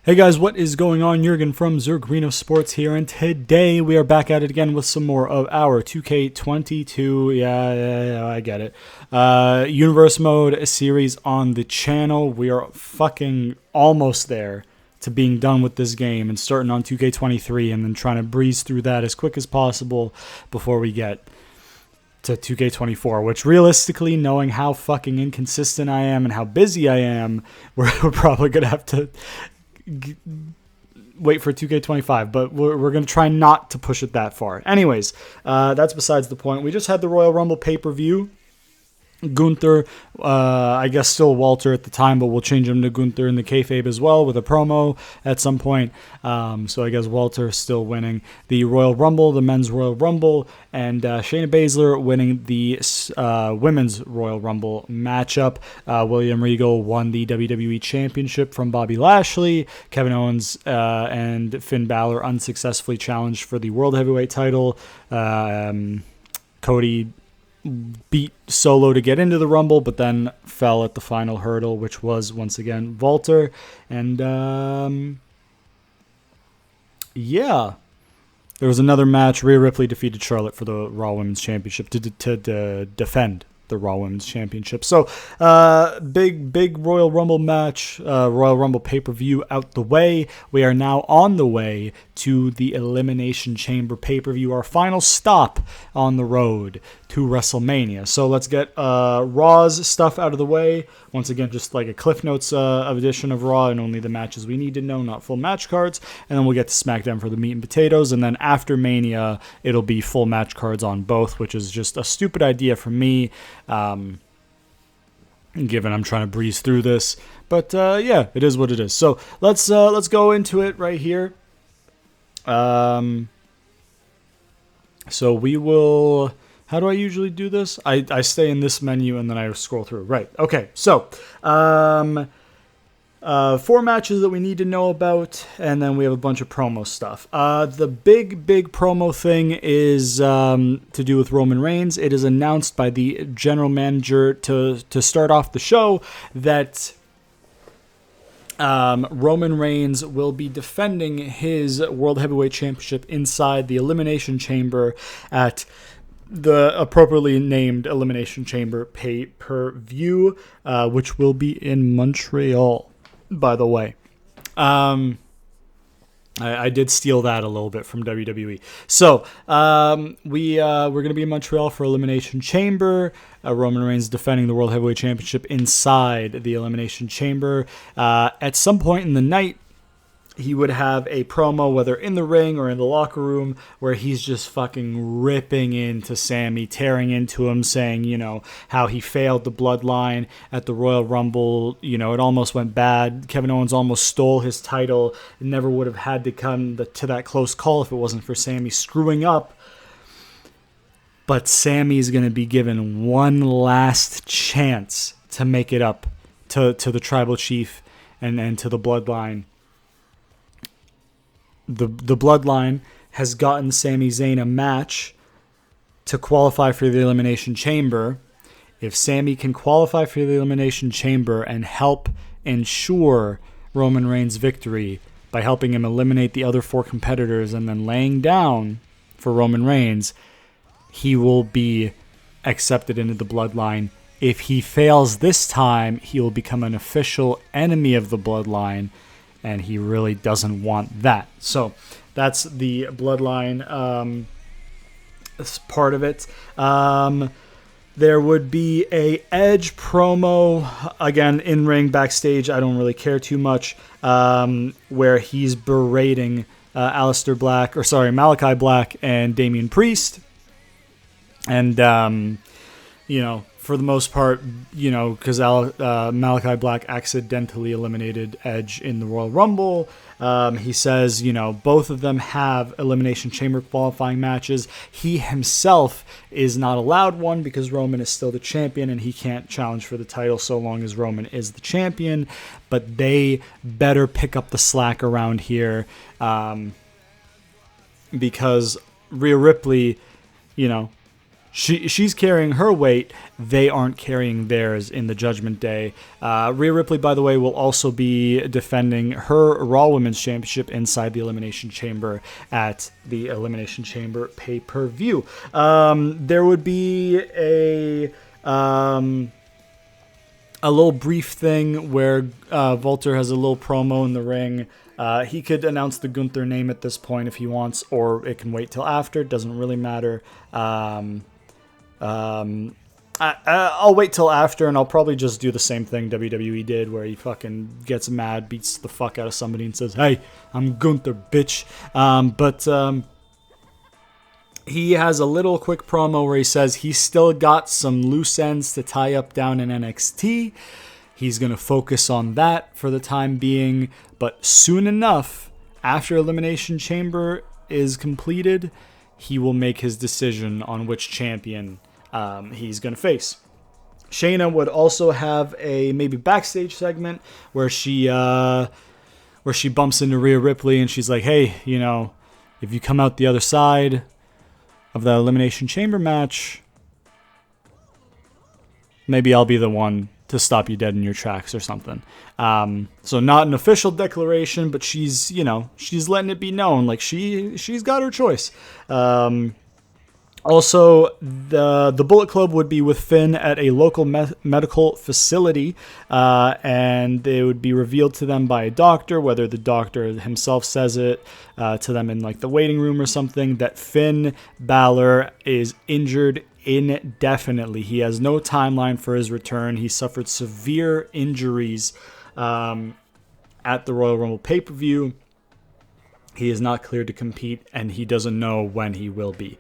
Hey guys, what is going on? Jurgen from Zurgrinosports here, and today we are back at it again with some more of our 2K22, yeah, I get it, Universe Mode series on the channel. We are fucking almost there to being done with this game and starting on 2K23 and then trying to breeze through that as quick as possible before we get to 2K24, which realistically, knowing how fucking inconsistent I am and how busy I am, we're probably going to have to wait for 2K25, but we're going to try not to push it that far. Anyways, that's besides the point. We just had the Royal Rumble pay-per-view. Gunther, I guess still Walter at the time, but we'll change him to Gunther in the kayfabe as well with a promo at some point. So I guess Walter still winning the Royal Rumble, the Men's Royal Rumble, and Shayna Baszler winning the Women's Royal Rumble matchup. William Regal won the WWE Championship from Bobby Lashley. Kevin Owens and Finn Balor unsuccessfully challenged for the World Heavyweight title. Cody beat Solo to get into the Rumble, but then fell at the final hurdle, which was, once again, Walter. And, yeah. There was another match. Rhea Ripley defeated Charlotte for the Raw Women's Championship to defend the Raw Women's Championship. So, big Royal Rumble match, Royal Rumble pay-per-view out the way. We are now on the way to the Elimination Chamber pay-per-view, our final stop on the road to WrestleMania. So let's get Raw's stuff out of the way. Once again, just like a Cliff Notes edition of Raw and only the matches we need to know, not full match cards. And then we'll get to SmackDown for the meat and potatoes. And then after Mania, it'll be full match cards on both, which is just a stupid idea for me, given I'm trying to breeze through this. But yeah, it is what it is. So let's go into it right here. So we will... How do I usually do this? I stay in this menu and then I scroll through. Right. Okay. So, 4 matches that we need to know about, and then we have a bunch of promo stuff. The big promo thing is to do with Roman Reigns. It is announced by the general manager to start off the show that Roman Reigns will be defending his World Heavyweight Championship inside the Elimination Chamber at the appropriately named Elimination Chamber pay-per-view, which will be in Montreal, by the way. I did steal that a little bit from WWE. So, we're going to be in Montreal for Elimination Chamber. Roman Reigns defending the World Heavyweight Championship inside the Elimination Chamber. At some point in the night, he would have a promo, whether in the ring or in the locker room, where he's just fucking ripping into Sami, tearing into him, saying, you know, how he failed the bloodline at the Royal Rumble. You know, it almost went bad. Kevin Owens almost stole his title. It never would have had to come to that close call if it wasn't for Sami screwing up. But Sami's going to be given one last chance to make it up to the Tribal Chief and to the bloodline. The bloodline has gotten Sami Zayn a match to qualify for the Elimination Chamber. If Sami can qualify for the Elimination Chamber and help ensure Roman Reigns' victory by helping him eliminate the other 4 competitors and then laying down for Roman Reigns, he will be accepted into the bloodline. If he fails this time, he will become an official enemy of the bloodline, and he really doesn't want that. So that's the bloodline part of it. There would be a Edge promo, again, in-ring, backstage, I don't really care too much, where he's berating Malachi Black and Damian Priest. And, you know, for the most part, you know, because Malachi Black accidentally eliminated Edge in the Royal Rumble. He says, you know, both of them have Elimination Chamber qualifying matches. He himself is not allowed one because Roman is still the champion and he can't challenge for the title so long as Roman is the champion. But they better pick up the slack around here because Rhea Ripley, you know, she's carrying her weight. They aren't carrying theirs in the Judgment Day. Rhea Ripley, by the way, will also be defending her Raw Women's Championship inside the Elimination Chamber at the Elimination Chamber pay-per-view. There would be a little brief thing where Walter has a little promo in the ring. He could announce the Gunther name at this point if he wants, or it can wait till after. It doesn't really matter. I'll wait till after, and I'll probably just do the same thing WWE did, where he fucking gets mad, beats the fuck out of somebody, and says, "Hey, I'm Gunther, bitch." But he has a little quick promo where he says he's still got some loose ends to tie up down in NXT. He's going to focus on that for the time being, but soon enough, after Elimination Chamber is completed, he will make his decision on which champion he's going to face. Shayna would also have a maybe backstage segment where she bumps into Rhea Ripley and she's like, "Hey, you know, if you come out the other side of the Elimination Chamber match, maybe I'll be the one to stop you dead in your tracks," or something. So not an official declaration, but she's letting it be known, like she's got her choice. Also, the Bullet Club would be with Finn at a local medical facility, and it would be revealed to them by a doctor, whether the doctor himself says it to them in like the waiting room or something, that Finn Balor is injured indefinitely. He has no timeline for his return. He suffered severe injuries at the Royal Rumble pay-per-view. He is not cleared to compete, and he doesn't know when he will be.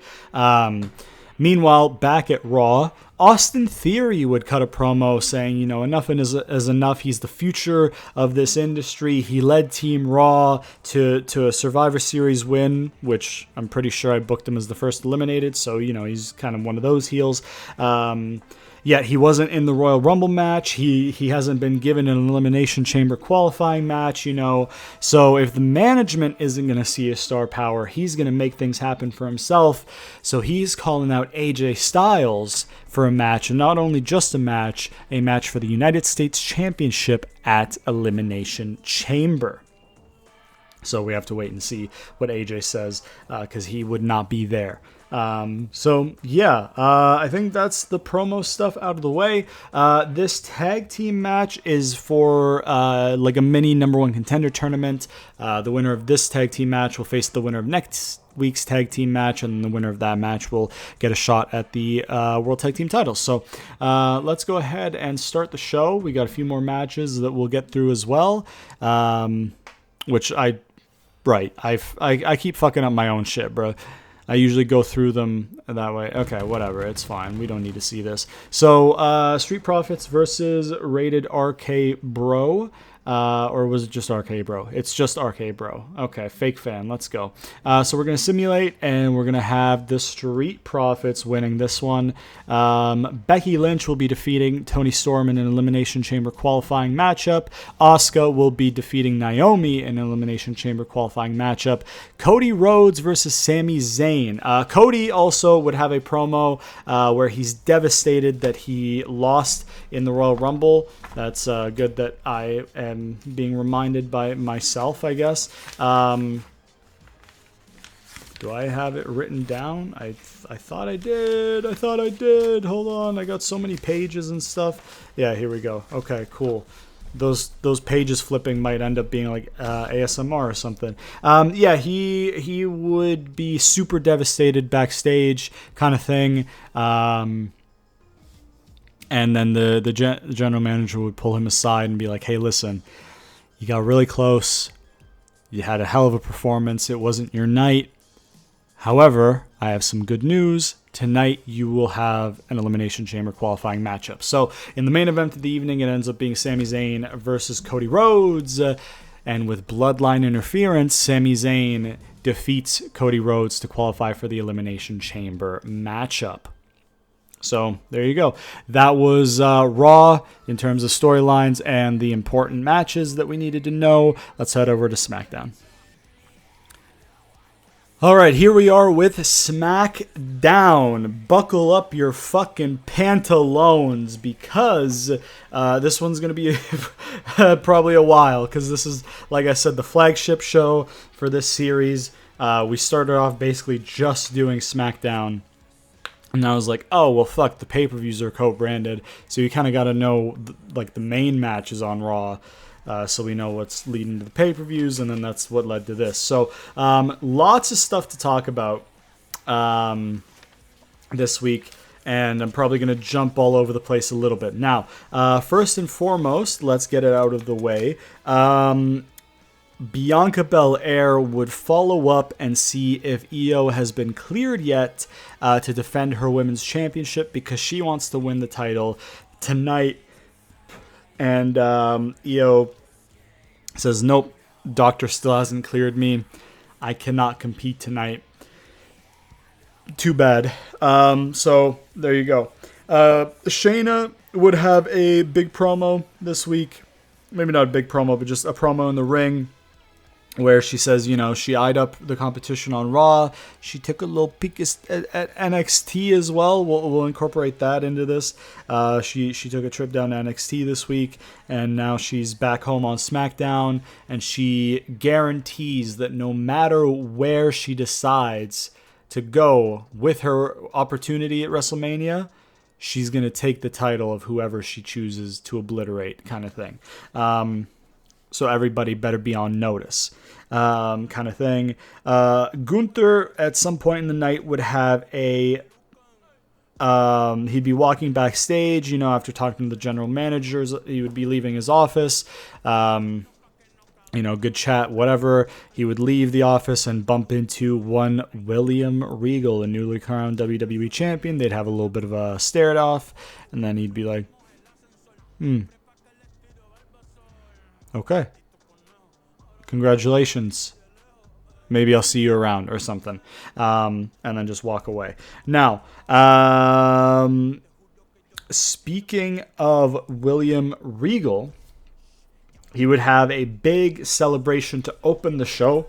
Meanwhile, back at Raw, Austin Theory would cut a promo saying, enough is enough. He's the future of this industry. He led Team Raw to a Survivor Series win, which I'm pretty sure I booked him as the first eliminated. So, he's kind of one of those heels. Yet he wasn't in the Royal Rumble match. He hasn't been given an Elimination Chamber qualifying match, So if the management isn't going to see his star power, he's going to make things happen for himself. So he's calling out AJ Styles for a match, and not only just a match for the United States Championship at Elimination Chamber. So we have to wait and see what AJ says, because he would not be there. I think that's the promo stuff out of the way. This tag team match is for like a mini number one contender tournament. The winner of this tag team match will face the winner of next week's tag team match, and the winner of that match will get a shot at the World Tag Team titles. So let's go ahead and start the show. We got a few more matches that we'll get through as well, which I keep fucking up my own shit, bro. I usually go through them that way. Okay, whatever. It's fine. We don't need to see this. So, Street Profits versus Rated RK Bro. Or was it just RK Bro? It's just RK Bro. Okay, fake fan. Let's go. So we're going to simulate, and we're going to have the Street Profits winning this one. Becky Lynch will be defeating Toni Storm in an Elimination Chamber qualifying matchup. Asuka will be defeating Naomi in an Elimination Chamber qualifying matchup. Cody Rhodes versus Sami Zayn. Cody also would have a promo where he's devastated that he lost in the Royal Rumble. That's good that I am being reminded by myself, I guess. Do I have it written down? I thought I did. Hold on. I got so many pages and stuff. Yeah, here we go. Okay, cool. Those pages flipping might end up being like ASMR or something. He would be super devastated backstage kind of thing. And then the general manager would pull him aside and be like, "Hey, listen, you got really close. You had a hell of a performance. It wasn't your night. However, I have some good news. Tonight, you will have an Elimination Chamber qualifying matchup." So in the main event of the evening, it ends up being Sami Zayn versus Cody Rhodes. And with bloodline interference, Sami Zayn defeats Cody Rhodes to qualify for the Elimination Chamber matchup. So there you go. That was Raw in terms of storylines and the important matches that we needed to know. Let's head over to SmackDown. All right, here we are with SmackDown. Buckle up your fucking pantaloons because this one's going to be probably a while because this is, like I said, the flagship show for this series. We started off basically just doing SmackDown. And I was like, oh, well, fuck, the pay-per-views are co-branded. So you kind of got to know, the main matches on Raw. So we know what's leading to the pay-per-views, and then that's what led to this. So lots of stuff to talk about this week, and I'm probably going to jump all over the place a little bit. Now, first and foremost, let's get it out of the way. Bianca Belair would follow up and see if Io has been cleared yet to defend her women's championship because she wants to win the title tonight. And Io says, nope, doctor still hasn't cleared me. I cannot compete tonight. Too bad. So there you go. Shayna would have a big promo this week. Maybe not a big promo, but just a promo in the ring where she says, she eyed up the competition on Raw. She took a little peek at NXT as well. We'll incorporate that into this. She took a trip down to NXT this week, and now she's back home on SmackDown, and she guarantees that no matter where she decides to go with her opportunity at WrestleMania, she's going to take the title of whoever she chooses to obliterate, kind of thing. So everybody better be on notice, kind of thing. Gunther, at some point in the night, would have he'd be walking backstage, after talking to the general managers. He would be leaving his office, good chat, whatever. He would leave the office and bump into one William Regal, a newly crowned WWE champion. They'd have a little bit of a stare-off, and then he'd be like, okay. Congratulations. Maybe I'll see you around or something. And then just walk away. Now, speaking of William Regal, he would have a big celebration to open the show.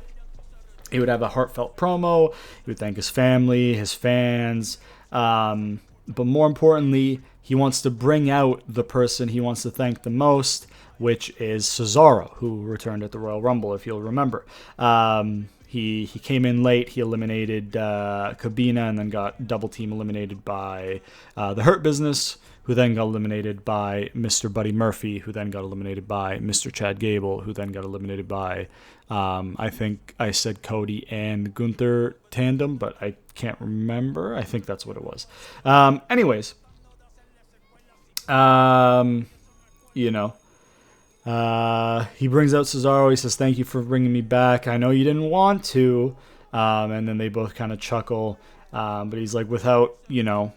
He would have a heartfelt promo. He would thank his family, his fans. But more importantly, he wants to bring out the person he wants to thank the most, which is Cesaro, who returned at the Royal Rumble, if you'll remember. He came in late. He eliminated Cabina and then got double team eliminated by the Hurt Business, who then got eliminated by Mr. Buddy Murphy, who then got eliminated by Mr. Chad Gable, who then got eliminated by, I think I said Cody and Gunther tandem, but I can't remember. I think that's what it was. Anyways, he brings out Cesaro. He says, thank you for bringing me back. I know you didn't want to. And then they both kind of chuckle. But he's like, without, you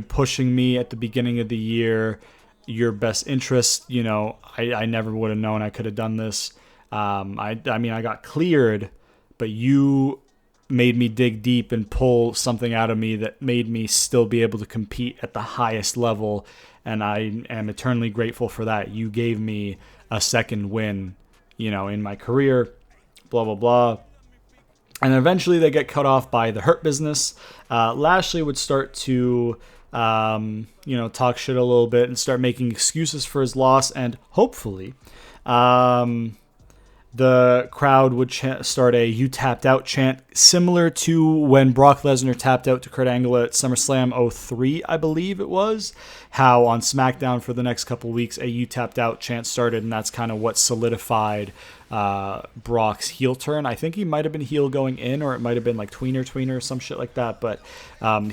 pushing me at the beginning of the year, your best interest, I never would have known I could have done this. I mean, I got cleared, but you made me dig deep and pull something out of me that made me still be able to compete at the highest level. And I am eternally grateful for that. You gave me a second win, in my career, blah, blah, blah. And eventually they get cut off by the Hurt Business. Lashley would start to, talk shit a little bit and start making excuses for his loss. And hopefully, the crowd would start a "You tapped out" chant, similar to when Brock Lesnar tapped out to Kurt Angle at SummerSlam 03, I believe it was. How on SmackDown for the next couple weeks, a "You tapped out" chant started, and that's kind of what solidified Brock's heel turn. I think he might have been heel going in, or it might have been like tweener, some shit like that. But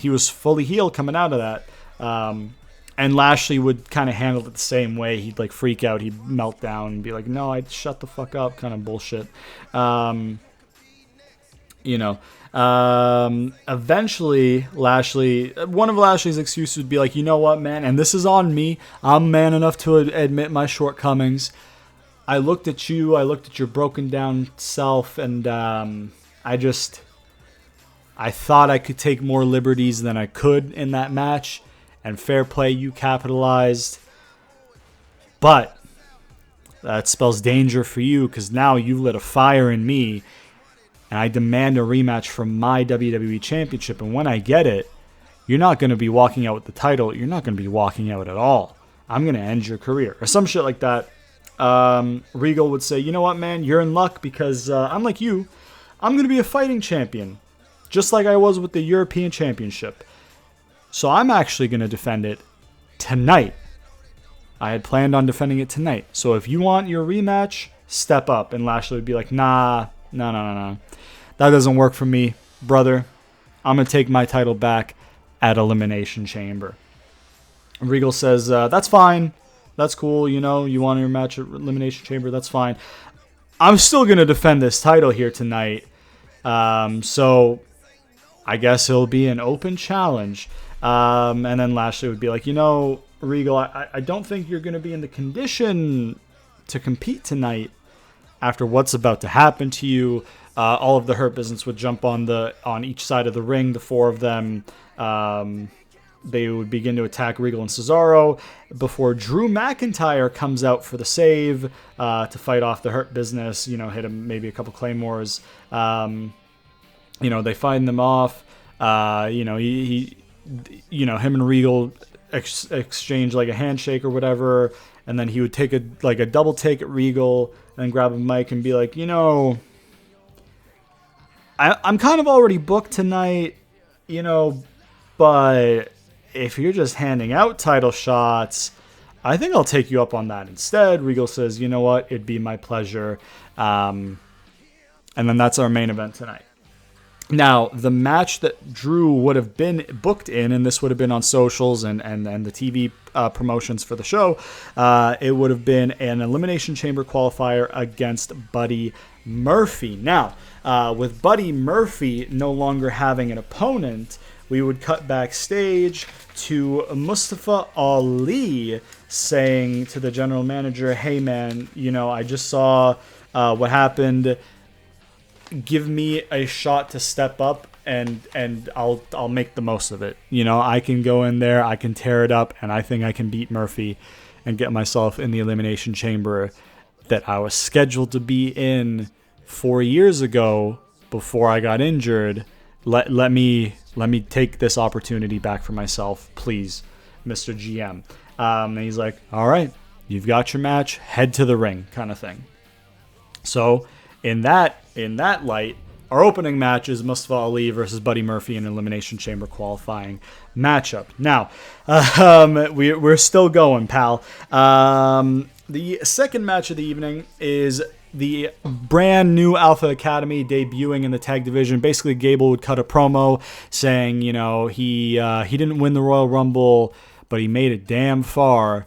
he was fully heel coming out of that. And Lashley would kind of handle it the same way. He'd like freak out. He'd melt down and be like, no, I'd shut the fuck up, kind of bullshit. Eventually, one of Lashley's excuses would be like, you know what, man? And this is on me. I'm man enough to admit my shortcomings. I looked at you. I looked at your broken down self. And I thought I could take more liberties than I could in that match. And fair play, you capitalized. But that spells danger for you because now you've lit a fire in me. and I demand a rematch for my WWE Championship. And when I get it, you're not going to be walking out with the title. You're not going to be walking out at all. I'm going to end your career. Or some shit like that. Regal would say, you know what, man? You're in luck because unlike you, I'm going to be a fighting champion. Just like I was with the European Championship. So I'm actually going to defend it tonight. I had planned on defending it tonight. So if you want your rematch, step up. And Lashley would be like, nah. That doesn't work for me, brother. I'm going to take my title back at Elimination Chamber. Regal says, that's fine. That's cool. You know, you want your match at Elimination Chamber. That's fine. I'm still going to defend this title here tonight. So I guess it'll be an open challenge. And then Lashley would be like, you know, Regal, I don't think you're going to be in the condition to compete tonight after what's about to happen to you. All of the Hurt Business would jump on each side of the ring, the four of them. They would begin to attack Regal and Cesaro before Drew McIntyre comes out for the save to fight off the Hurt Business, you know, hit him maybe a couple claymores. You know, they fight them off. You know, him and Regal exchange like a handshake or whatever, and then he would take a double take at Regal and grab a mic and be like, you know, I'm kind of already booked tonight, you know, but if you're just handing out title shots, I think I'll take you up on that instead. Regal says, you know what, it'd be my pleasure. And then that's our main event tonight. Now, the match that Drew would have been booked in, and this would have been on socials and the TV promotions for the show, it would have been an Elimination Chamber qualifier against Buddy Murphy. Now, with Buddy Murphy no longer having an opponent, we would cut backstage to Mustafa Ali saying to the general manager, hey man, you know, I just saw what happened. Give me a shot to step up and I'll make the most of it. You know, I can go in there, I can tear it up, and I think I can beat Murphy and get myself in the Elimination Chamber that I was scheduled to be in 4 years ago before I got injured. Let me take this opportunity back for myself, please, Mr. GM. And he's like, all right, you've got your match, head to the ring, kind of thing. So in that light, our opening match is Mustafa Ali versus Buddy Murphy in an Elimination Chamber qualifying matchup. Now, we're still going, pal. The second match of the evening is the brand new Alpha Academy debuting in the tag division. Basically, Gable would cut a promo saying, you know, he didn't win the Royal Rumble, but he made it damn far.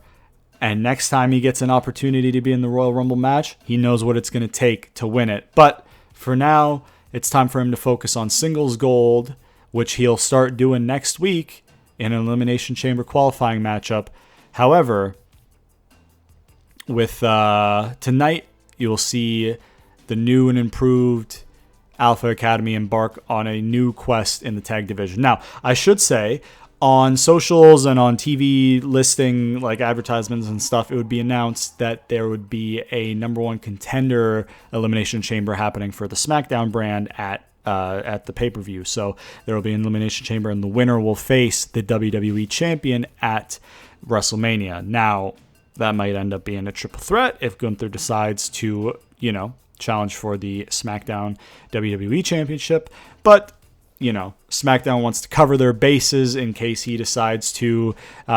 And next time he gets an opportunity to be in the Royal Rumble match, he knows what it's going to take to win it. But for now, it's time for him to focus on singles gold, which he'll start doing next week in an Elimination Chamber qualifying matchup. However, with tonight, you'll see the new and improved Alpha Academy embark on a new quest in the tag division. Now, I should say, on socials and on TV listing, like advertisements and stuff, it would be announced that there would be a number one contender Elimination Chamber happening for the SmackDown brand at the pay-per-view. So there will be an Elimination Chamber, and the winner will face the WWE Champion at WrestleMania. Now, that might end up being a triple threat if Gunther decides to, you know, challenge for the SmackDown WWE Championship. But, you know, SmackDown wants to cover their bases in case he decides to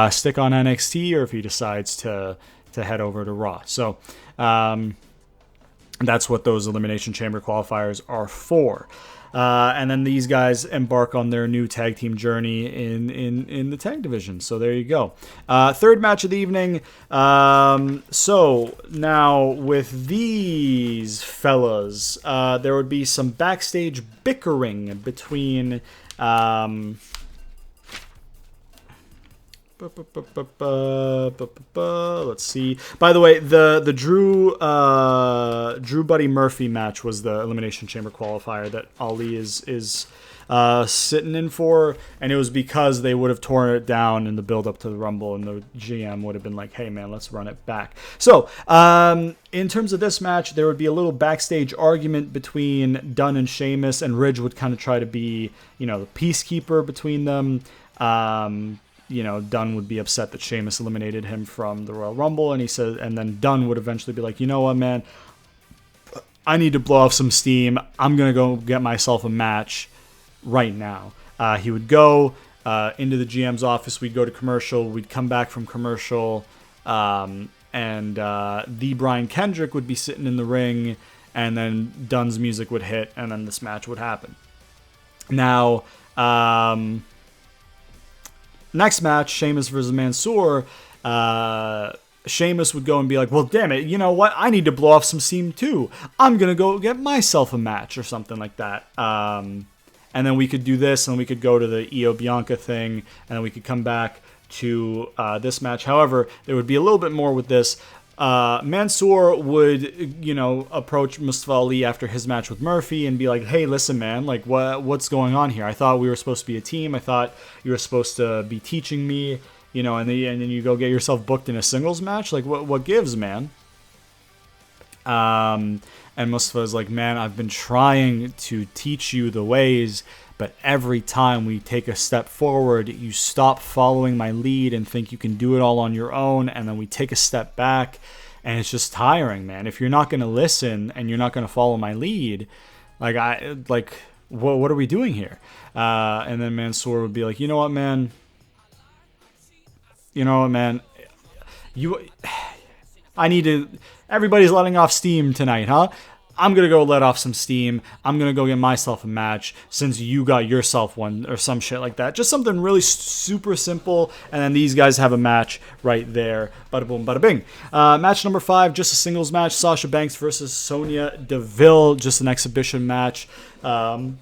stick on NXT or if he decides to head over to Raw. So that's what those Elimination Chamber qualifiers are for. And then these guys embark on their new tag team journey in the tag division. So there you go. Third match of the evening. So now with these fellas, there would be some backstage bickering between Let's see. By the way, the Drew Buddy Murphy match was the Elimination Chamber qualifier that Ali is sitting in for, and it was because they would have torn it down in the build up to the Rumble, and the GM would have been like, "Hey man, let's run it back." So, in terms of this match, there would be a little backstage argument between Dunn and Sheamus, and Ridge would kind of try to be, the peacekeeper between them. Dunn would be upset that Sheamus eliminated him from the Royal Rumble, and then Dunn would eventually be like, "You know what, man? I need to blow off some steam. I'm gonna go get myself a match right now." He would go into the GM's office. We'd go to commercial. We'd come back from commercial, and the Brian Kendrick would be sitting in the ring, and then Dunn's music would hit, and then this match would happen. Now, next match, Sheamus versus Mansoor. Sheamus would go and be like, "Well, damn it, you know what? I need to blow off some steam too. I'm gonna go get myself a match," or something like that. And then we could do this, and we could go to the Io Bianca thing, and then we could come back to this match. However, there would be a little bit more with this. Mansoor would, approach Mustafa Ali after his match with Murphy and be like, "Hey, listen, man, like, what's going on here? I thought we were supposed to be a team. I thought you were supposed to be teaching me, and then you go get yourself booked in a singles match. Like, what gives, man?" And Mustafa's like, "Man, I've been trying to teach you the ways, but every time we take a step forward, you stop following my lead and think you can do it all on your own, and then we take a step back, and it's just tiring, man. If you're not going to listen and you're not going to follow my lead, what are we doing here?" And then Mansoor would be like, "You know what, man? Everybody's letting off steam tonight, huh? I'm going to go let off some steam. I'm going to go get myself a match since you got yourself one," or some shit like that. Just something really super simple. And then these guys have a match right there. Bada boom, bada bing. Match number 5, just a singles match. Sasha Banks versus Sonya Deville. Just an exhibition match that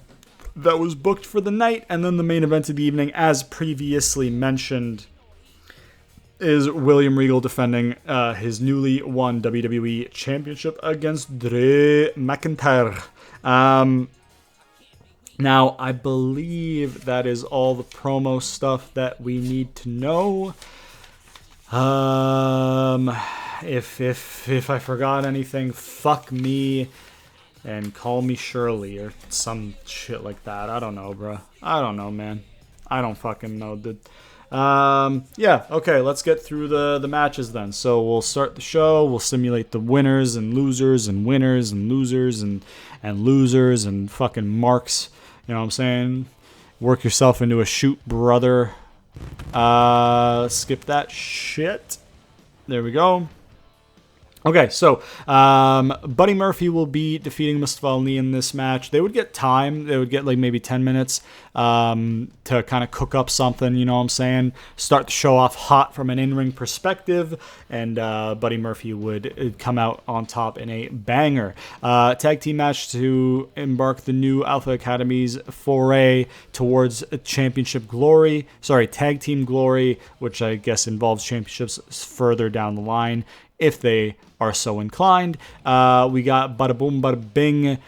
was booked for the night. And then the main event of the evening, as previously mentioned, is William Regal defending his newly won WWE Championship against Drew McIntyre. Now, I believe that is all the promo stuff that we need to know. If I forgot anything, fuck me and call me Shirley or some shit like that. I don't know, bro. I don't know, man. I don't fucking know, dude. Okay, let's get through the matches then. So we'll start the show, we'll simulate the winners and losers and winners and losers and losers and fucking marks, you know what I'm saying? Work yourself into a shoot, brother. Skip that shit. There we go. Okay, so Buddy Murphy will be defeating Mustafa Ali in this match. They would get time. They would get like maybe 10 minutes to kind of cook up something, you know what I'm saying? Start the show off hot from an in-ring perspective, and Buddy Murphy would come out on top in a banger. Tag team match to embark the new Alpha Academy's foray towards championship glory. Sorry, tag team glory, which I guess involves championships further down the line, if they are so inclined. We got bada boom, bada bing.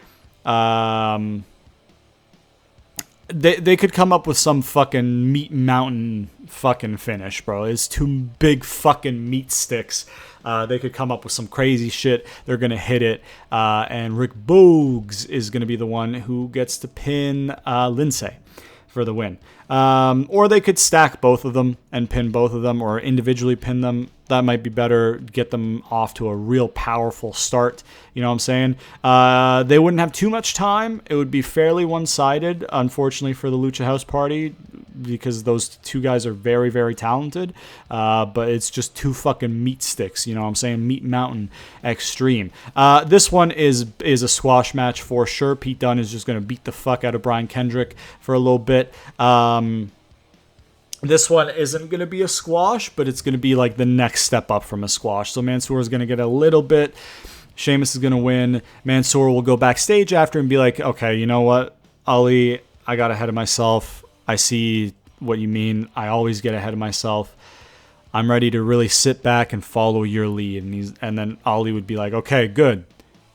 They could come up with some fucking meat mountain fucking finish, bro. It's 2 big fucking meat sticks. They could come up with some crazy shit. They're going to hit it. And Rick Boogs is going to be the one who gets to pin Lindsay for the win. Or they could stack both of them and pin both of them, or individually pin them. That might be better. Get them off to a real powerful start. You know what I'm saying? They wouldn't have too much time. It would be fairly one-sided, unfortunately, for the Lucha House Party, because those 2 guys are very, very talented. But it's just 2 fucking meat sticks. You know what I'm saying? Meat Mountain Extreme. This one is a squash match for sure. Pete Dunne is just going to beat the fuck out of Brian Kendrick for a little bit. This one isn't going to be a squash, but it's going to be like the next step up from a squash. So Mansoor is going to get a little bit. Sheamus is going to win. Mansoor will go backstage after and be like, "Okay, you know what, Ali, I got ahead of myself. I see what you mean. I always get ahead of myself. I'm ready to really sit back and follow your lead. And then Ali would be like, okay, good.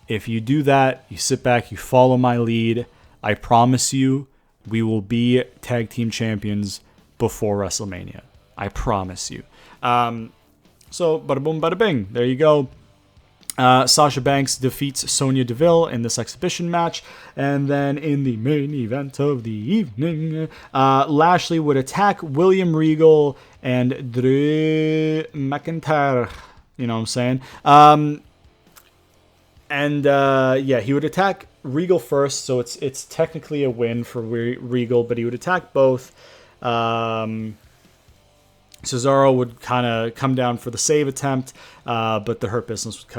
If you do that, you sit back, you follow my lead, I promise you we will be tag team champions before WrestleMania. I promise you. So, bada boom, bada bing. There you go. Sasha Banks defeats Sonya Deville in this exhibition match. And then in the main event of the evening, Lashley would attack William Regal and Drew McIntyre. You know what I'm saying? He would attack Regal first, so it's technically a win for Regal, but he would attack both. Cesaro would kind of come down for the save attempt, but the Hurt Business would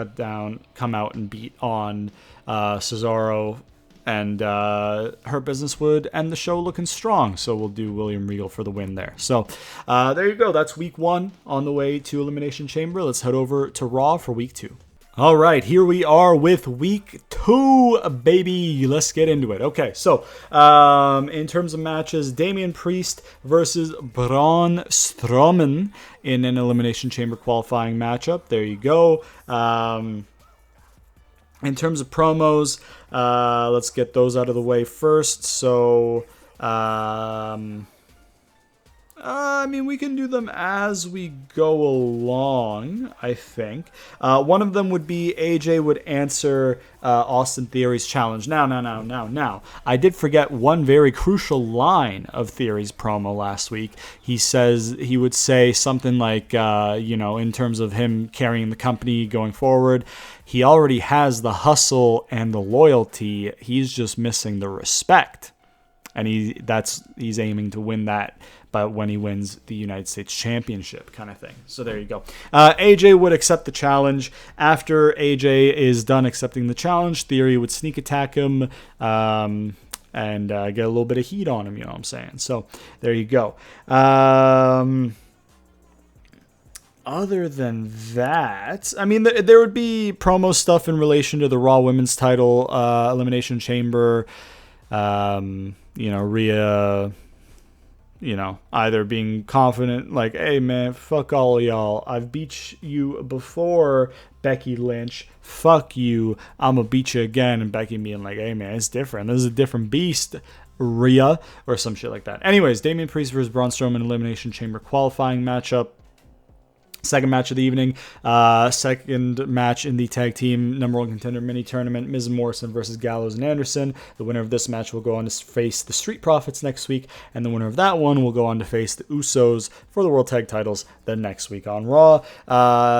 come out and beat on Cesaro, and Hurt Business would end the show looking strong. So we'll do William Regal for the win there. So there you go. That's week 1 on the way to Elimination Chamber. Let's head over to Raw for week 2. All right, here we are with week 2, baby. Let's get into it. Okay, so in terms of matches, Damian Priest versus Braun Strowman in an Elimination Chamber qualifying matchup. There you go. In terms of promos, let's get those out of the way first. So, we can do them as we go along, I think. One of them would be AJ would answer Austin Theory's challenge. Now. I did forget one very crucial line of Theory's promo last week. He would say something like, in terms of him carrying the company going forward, he already has the hustle and the loyalty. He's just missing the respect. And he's aiming to win that, but when he wins the United States Championship kind of thing. So there you go. AJ would accept the challenge. After AJ is done accepting the challenge, Theory would sneak attack him and get a little bit of heat on him, you know what I'm saying? So there you go. Other than that, there would be promo stuff in relation to the Raw Women's title Elimination Chamber. Rhea, either being confident, like, hey, man, fuck all of y'all. I've beat you before, Becky Lynch. Fuck you. I'm going to beat you again. And Becky being like, hey, man, it's different. This is a different beast, Rhea, or some shit like that. Anyways, Damian Priest versus Braun Strowman Elimination Chamber qualifying matchup. Second match of the evening, second match in the tag team number 1 contender mini tournament, Miz and Morrison versus Gallows and Anderson. The winner of this match will go on to face the Street Profits next week, and the winner of that one will go on to face the Usos for the World Tag Titles the next week on Raw.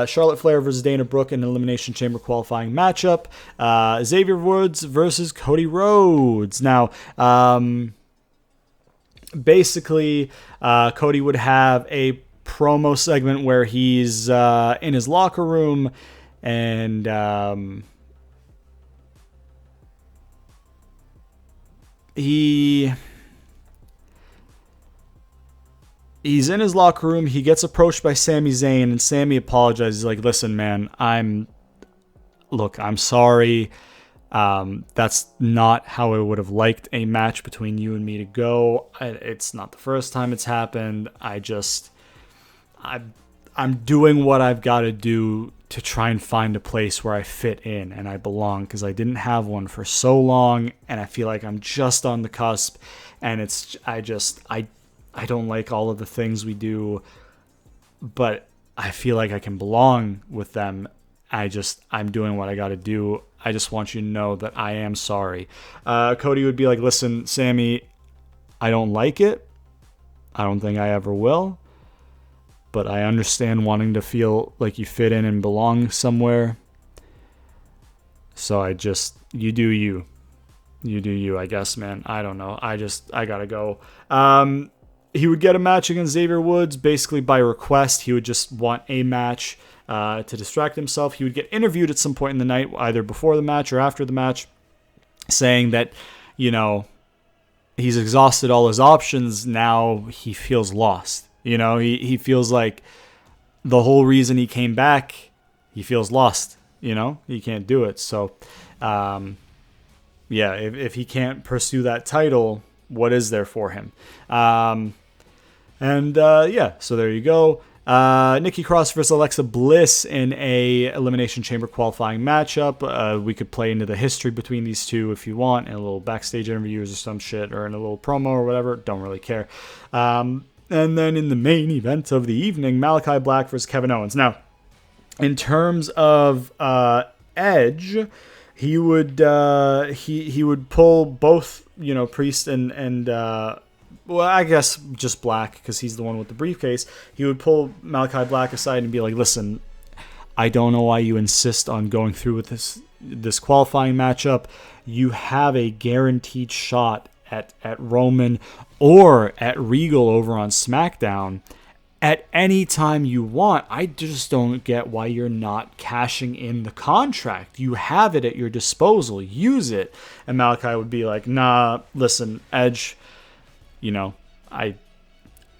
Charlotte Flair versus Dana Brooke in an Elimination Chamber qualifying matchup. Xavier Woods versus Cody Rhodes. Now, basically, Cody would have a promo segment where he's in his locker room and he's in his locker room. He gets approached by Sami Zayn, and Sami apologizes. He's like, listen, man, I'm sorry. That's not how I would have liked a match between you and me to go. It's not the first time it's happened. I'm doing what I've got to do to try and find a place where I fit in and I belong, because I didn't have one for so long, and I feel like I'm just on the cusp, and I don't like all of the things we do, but I feel like I can belong with them. I'm doing what I got to do. I just want you to know that I am sorry. Cody would be like, listen, Sami, I don't like it. I don't think I ever will. But I understand wanting to feel like you fit in and belong somewhere. So you do you. You do you, I guess, man. I don't know. I gotta go. He would get a match against Xavier Woods, basically by request. He would just want a match to distract himself. He would get interviewed at some point in the night, either before the match or after the match, saying that, he's exhausted all his options. Now he feels lost. He feels like the whole reason he came back, he feels lost. He can't do it. So, if he can't pursue that title, what is there for him? So there you go. Nikki Cross versus Alexa Bliss in a Elimination Chamber qualifying matchup. We could play into the history between these two if you want, in a little backstage interviews or some shit, or in a little promo or whatever. Don't really care. And then in the main event of the evening, Malachi Black versus Kevin Owens. Now, in terms of Edge, he would he would pull both, Priest and well, I guess just Black, because he's the one with the briefcase. He would pull Malachi Black aside and be like, listen, I don't know why you insist on going through with this qualifying matchup. You have a guaranteed shot at Roman or at Regal over on SmackDown at any time you want. I just don't get why you're not cashing in the contract. You have it at your disposal. Use it. And Malachi would be like, nah, listen, Edge, you're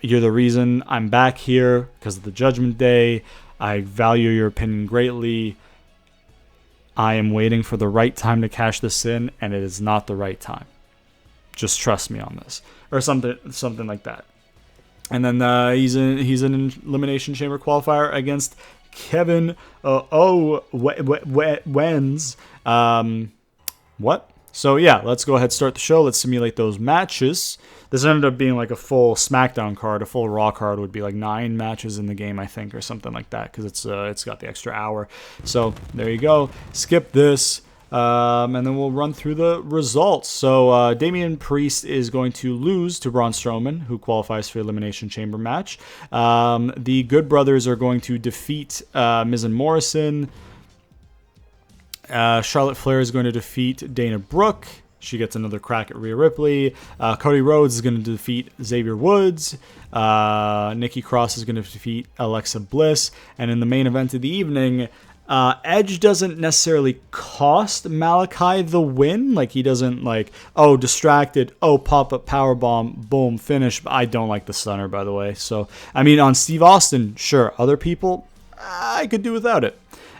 the reason I'm back here because of the Judgment Day. I value your opinion greatly. I am waiting for the right time to cash this in, and it is not the right time. Just trust me on this, or something like that. And then he's an Elimination Chamber qualifier against Kevin Owens. What? So yeah, let's go ahead and start the show. Let's simulate those matches. This ended up being like a full SmackDown card. A full Raw card would be like 9 matches in the game, I think, or something like that, because it's got the extra hour. So there you go. Skip this. And then we'll run through the results. So Damian Priest is going to lose to Braun Strowman, who qualifies for Elimination Chamber match. The Good Brothers are going to defeat Miz and Morrison. Charlotte Flair is going to defeat Dana Brooke. She gets another crack at Rhea Ripley. Cody Rhodes is going to defeat Xavier Woods. Nikki Cross is going to defeat Alexa Bliss. And in the main event of the evening, Edge doesn't necessarily cost Malachi the win. Like, he doesn't distracted, pop-up powerbomb, boom, finish. I don't like the stunner, by the way. So, I mean, on Steve Austin, sure. Other people, I could do without it.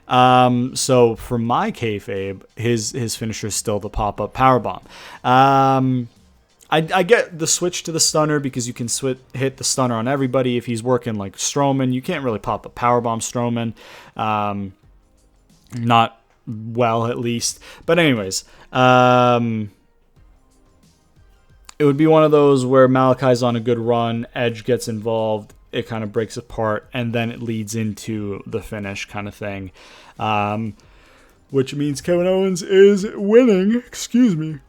So for my kayfabe, his finisher is still the pop-up powerbomb. I get the switch to the stunner because you can hit the stunner on everybody. If he's working like Strowman, you can't really pop a powerbomb Strowman. Not well, at least. But anyways, it would be one of those where Malachi's on a good run, Edge gets involved, it kind of breaks apart, and then it leads into the finish kind of thing. Which means Kevin Owens is winning. Excuse me.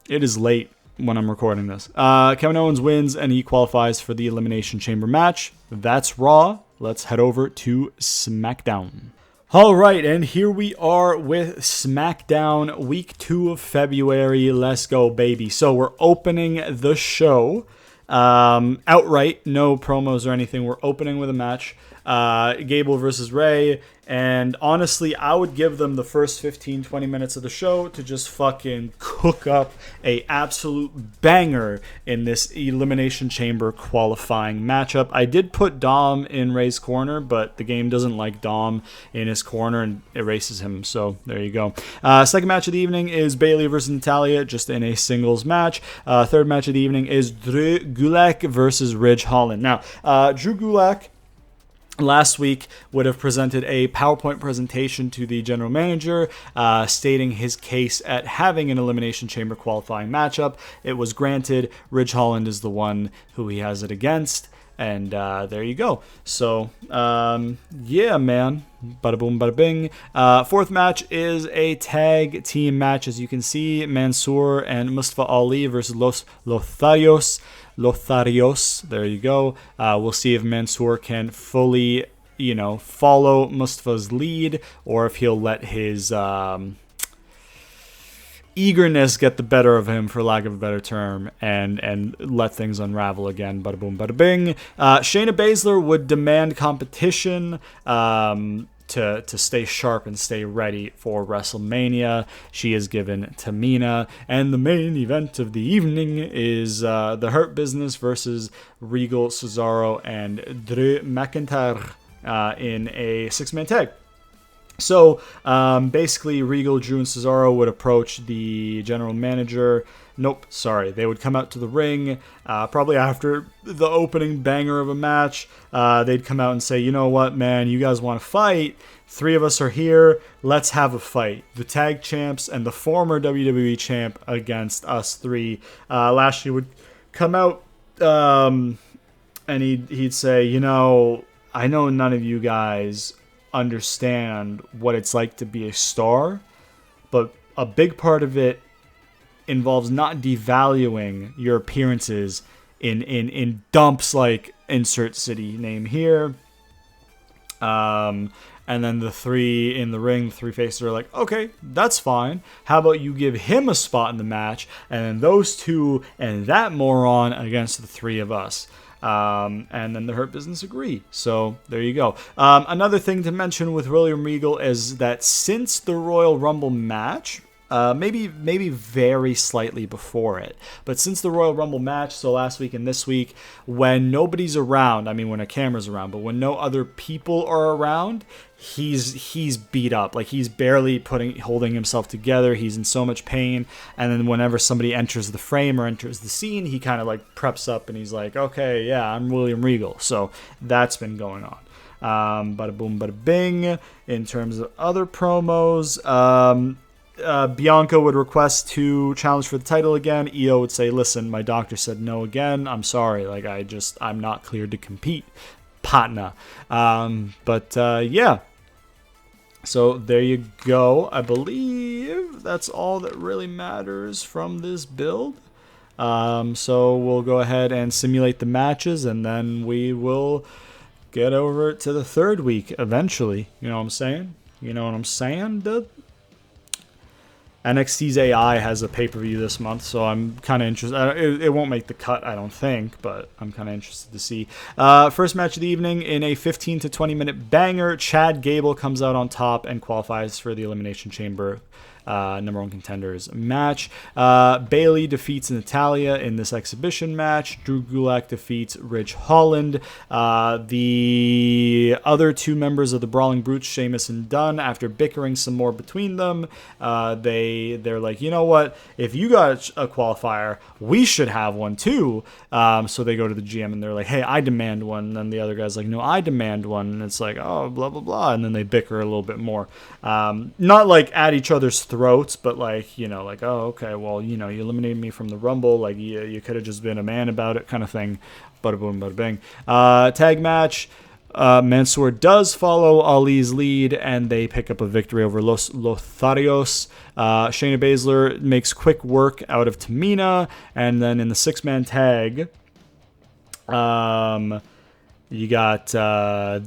It is late when I'm recording this. Kevin Owens wins, and he qualifies for the Elimination Chamber match. That's Raw. Let's head over to SmackDown. All right, and here we are with SmackDown week 2 of February. Let's go, baby. So we're opening the show outright, no promos or anything. We're opening with a match, Gable versus Ray, and honestly, I would give them the first 15-20 minutes of the show to just fucking cook up a absolute banger in this Elimination Chamber qualifying matchup. I did put Dom in Ray's corner, but the game doesn't like Dom in his corner and erases him, so there you go. Second match of the evening is Bayley versus Natalya, just in a singles match. Third match of the evening is Drew Gulak versus Ridge Holland. Now, Drew Gulak last week would have presented a PowerPoint presentation to the general manager stating his case at having an Elimination Chamber qualifying matchup. It was granted. Ridge Holland is the one who he has it against. And there you go. So, yeah, man. Bada boom, bada bing. Fourth match is a tag team match. As you can see, Mansoor and Mustafa Ali versus Los Lotharios. There you go. We'll see if Mansoor can fully, follow Mustafa's lead, or if he'll let his eagerness get the better of him, for lack of a better term, and let things unravel again. Bada boom, bada bing. Shayna Baszler would demand competition to stay sharp and stay ready for WrestleMania. She is given Tamina, and the main event of the evening is the Hurt Business versus Regal, Cesaro, and Drew McIntyre in a 6-man tag. So basically, Regal, Drew, and Cesaro would approach the general manager. Nope, sorry. They would come out to the ring, probably after the opening banger of a match. They'd come out and say, you know what, man, you guys want to fight? 3 of us are here. Let's have a fight. The tag champs and the former WWE champ against us 3. Lashley would come out and he'd say, you know, I know none of you guys understand what it's like to be a star, but a big part of it involves not devaluing your appearances in dumps like insert city name here. And then the 3 in the ring, the 3 faces are like, okay, that's fine. How about you give him a spot in the match, and then those 2 and that moron against the 3 of us. And then the Hurt Business agree. So there you go. Another thing to mention with William Regal is that since the Royal Rumble match, maybe very slightly before it, but since the Royal Rumble match, so last week and this week, when nobody's around, I mean when a camera's around, but when no other people are around, he's beat up. Like, he's barely holding himself together. He's in so much pain. And then whenever somebody enters the frame or enters the scene, he kind of like preps up and he's like, okay, yeah, I'm William Regal. So that's been going on. Bada boom, bada bing. In terms of other promos, Bianca would request to challenge for the title again. Io would say, listen, my doctor said no again. I'm sorry. Like, I'm not cleared to compete. Partner. Yeah. So there you go. I believe that's all that really matters from this build. So we'll go ahead and simulate the matches, and then we will get over to the 3rd week eventually. You know what I'm saying? You know what I'm saying, dude? NXT's AI has a pay-per-view this month, so I'm kind of interested. It won't make the cut, I don't think, but I'm kind of interested to see. First match of the evening, in a 15 to 20-minute banger, Chad Gable comes out on top and qualifies for the Elimination Chamber number 1 contenders match. Bayley defeats Natalya in this exhibition match. Drew Gulak defeats Ridge Holland. The other 2 members of the Brawling Brutes, Sheamus and Dunn, after bickering some more between them, they're like, you know what? If you got a qualifier, we should have one too. So they go to the GM and they're like, hey, I demand one. And then the other guy's like, no, I demand one. And it's like, oh, blah, blah, blah. And then they bicker a little bit more. Not like at each other's throats, but like, you know, like, oh, okay, well, you know, you eliminated me from the Rumble. Like, you could have just been a man about it, kind of thing. Bada boom, bada bing. Tag match. Mansoor does follow Ali's lead, and they pick up a victory over Los Lotharios. Shayna Baszler makes quick work out of Tamina, and then in the 6-man tag, you got